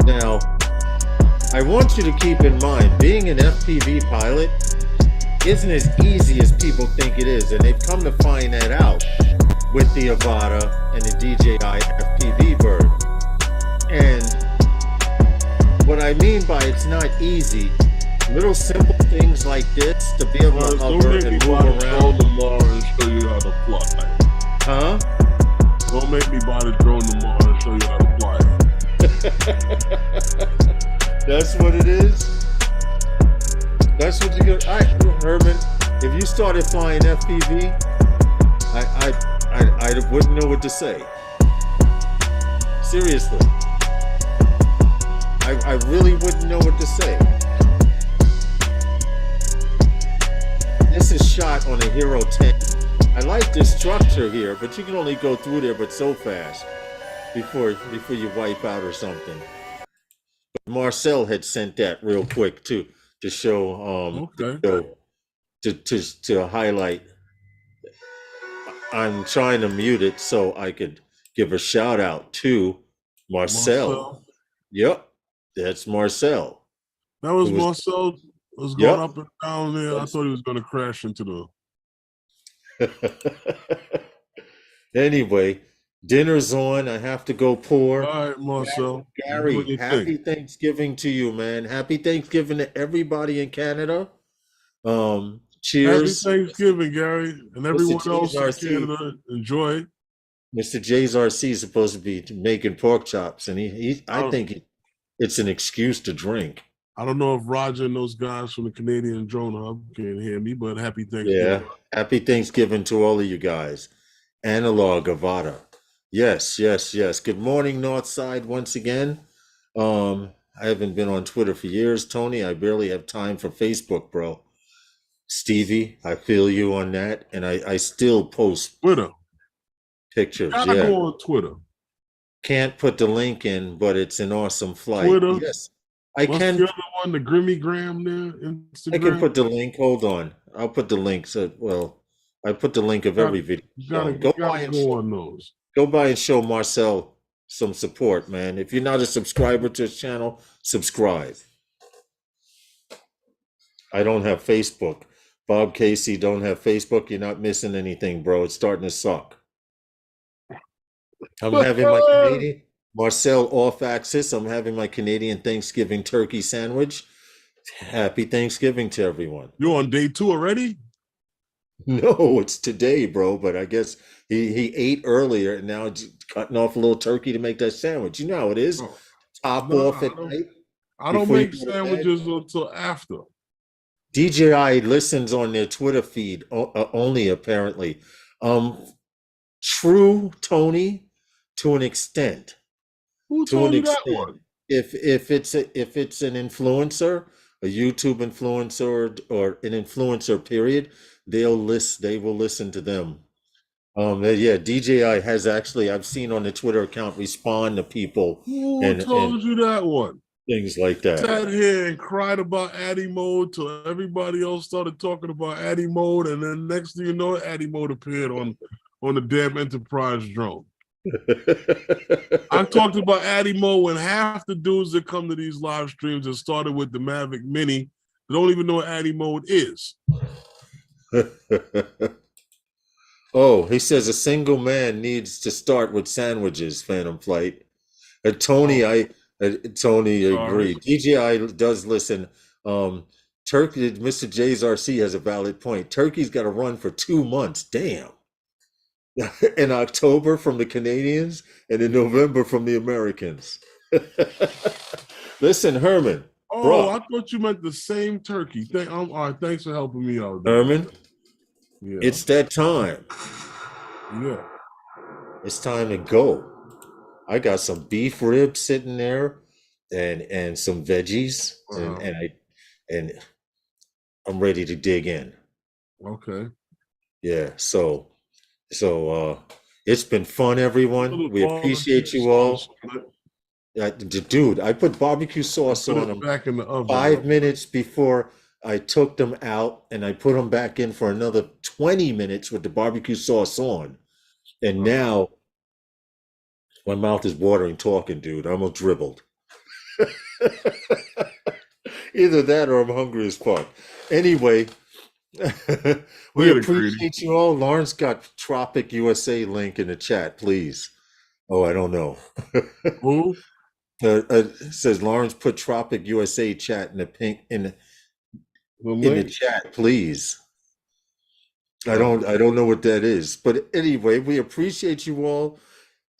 Now, I want you to keep in mind, being an FPV pilot isn't as easy as people think it is, and they've come to find that out with the Avata and the DJI FPV bird. And what I mean by it's not easy, little simple things like this to be able to hover and move around tomorrow and show you how to fly. Huh? Don't make me buy the drone tomorrow and show you how to fly. That's what it is. That's what you get. Herman, if you started flying FPV, I wouldn't know what to say. Seriously. I really wouldn't know what to say. This is shot on a Hero 10. I like this structure here, but you can only go through there but so fast before you wipe out or something. But Marcel had sent that real quick too to show to highlight. I'm trying to mute it so I could give a shout out to Marcel. Yep, that's Marcel. That was Marcel. Was going up and down there. I thought he was going to crash into the. Anyway, dinner's on. I have to go pour. All right, Marcel. Gary, happy Thanksgiving to you, man. Happy Thanksgiving to everybody in Canada. Cheers. Happy Thanksgiving, Gary, and everyone else in Canada. Enjoy. Mr. J's RC is supposed to be making pork chops, and I think it's an excuse to drink. I don't know if Roger and those guys from the Canadian Drone Hub can hear me, but happy Thanksgiving. Yeah, happy Thanksgiving to all of you guys. Analog Avata. Yes. Good morning, Northside, once again. I haven't been on Twitter for years, Tony. I barely have time for Facebook, bro. Stevie, I feel you on that, and I still post Twitter pictures. Gotta go on Twitter. Can't put the link in, but it's an awesome flight. Twitter. Yes. What's the other one? The Grimmy Gram there? Instagram? I can put the link. Hold on. I'll put the link. I put the link of every video. Go by on those. Go by and show Marcel some support, man. If you're not a subscriber to his channel, subscribe. I don't have Facebook. Bob Casey don't have Facebook. You're not missing anything, bro. It's starting to suck. I'm having my Canadian Marcel off axis. I'm having my Canadian Thanksgiving turkey sandwich. Happy Thanksgiving to everyone. You're on day 2 already? No, it's today, bro. But I guess he ate earlier and now cutting off a little turkey to make that sandwich. You know how it is. Top off at night. I don't make sandwiches until after. DJI listens on their Twitter feed only, apparently. True, Tony, to an extent. Who told you that one? If it's an influencer, a YouTube influencer, or an influencer, period, they will listen to them. Yeah, DJI has actually, I've seen on the Twitter account, respond to people. Who told you that one? Things like that. Sat here and cried about Addy Mode till everybody else started talking about Addy Mode, and then next thing you know, Addy Mode appeared on the damn Enterprise drone. I talked about Addy Mode when half the dudes that come to these live streams that started with the Mavic Mini, they don't even know what Addy Mode is. Oh, he says a single man needs to start with sandwiches, Phantom Flight. Tony agreed. DJI does listen. Turkey, Mr. J's RC has a valid point. Turkey's got to run for 2 months. Damn. In October from the Canadians and in November from the Americans. Listen, Herman. Oh, bro. I thought you meant the same turkey. All right, thanks for helping me out. Herman, yeah. It's that time. Yeah. It's time to go. I got some beef ribs sitting there and some veggies and I'm ready to dig in. Okay. Yeah, so it's been fun, everyone. We appreciate you all. Dude, I put barbecue sauce on them back in the oven. 5 minutes before I took them out and I put them back in for another 20 minutes with the barbecue sauce on. And now my mouth is watering talking, dude. I'm almost dribbled. Either that or I'm hungry as fuck. Anyway, we appreciate you all. Lawrence got Tropic USA link in the chat, please. Oh, I don't know. Who? It says Lawrence put Tropic USA chat in the pink in the chat, please. I don't know what that is, but anyway, we appreciate you all.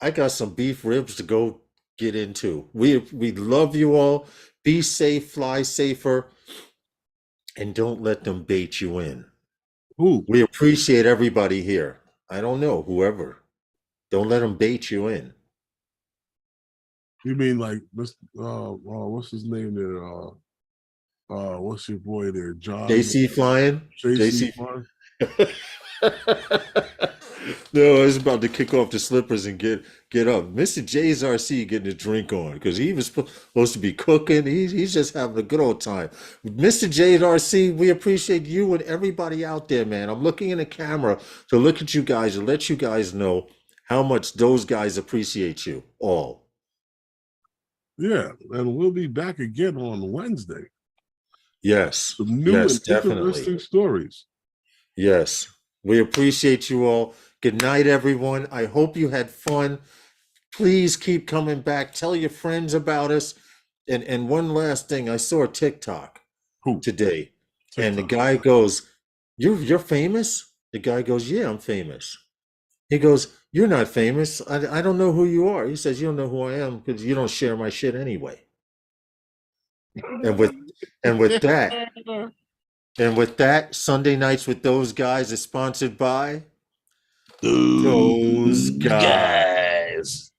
I got some beef ribs to go get into. We love you all. Be safe, fly safer, and don't let them bait you in. Who? We appreciate everybody here. I don't know, whoever. Don't let them bait you in. You mean like what's his name there? What's your boy there? John JC flying? JC flying? No, I was about to kick off the slippers and get up. Mr. J's RC getting a drink on because he was supposed to be cooking. He's just having a good old time. Mr. J's RC, we appreciate you and everybody out there, man. I'm looking in the camera to look at you guys and let you guys know how much those guys appreciate you all. Yeah, and we'll be back again on Wednesday. Yes. Some new and definitely. interesting stories. Yes. We appreciate you all. Good night, everyone. I hope you had fun. Please keep coming back. Tell your friends about us. And one last thing, I saw a TikTok today. TikTok. And the guy goes, You're famous? The guy goes, yeah, I'm famous. He goes, you're not famous. I don't know who you are. He says, you don't know who I am because you don't share my shit anyway. And with that, Sunday Nights with Those Guys is sponsored by Those Guys.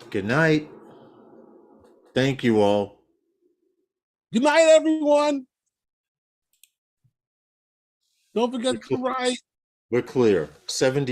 Good night. Thank you all. Good night, everyone. Don't forget to write. We're clear. 70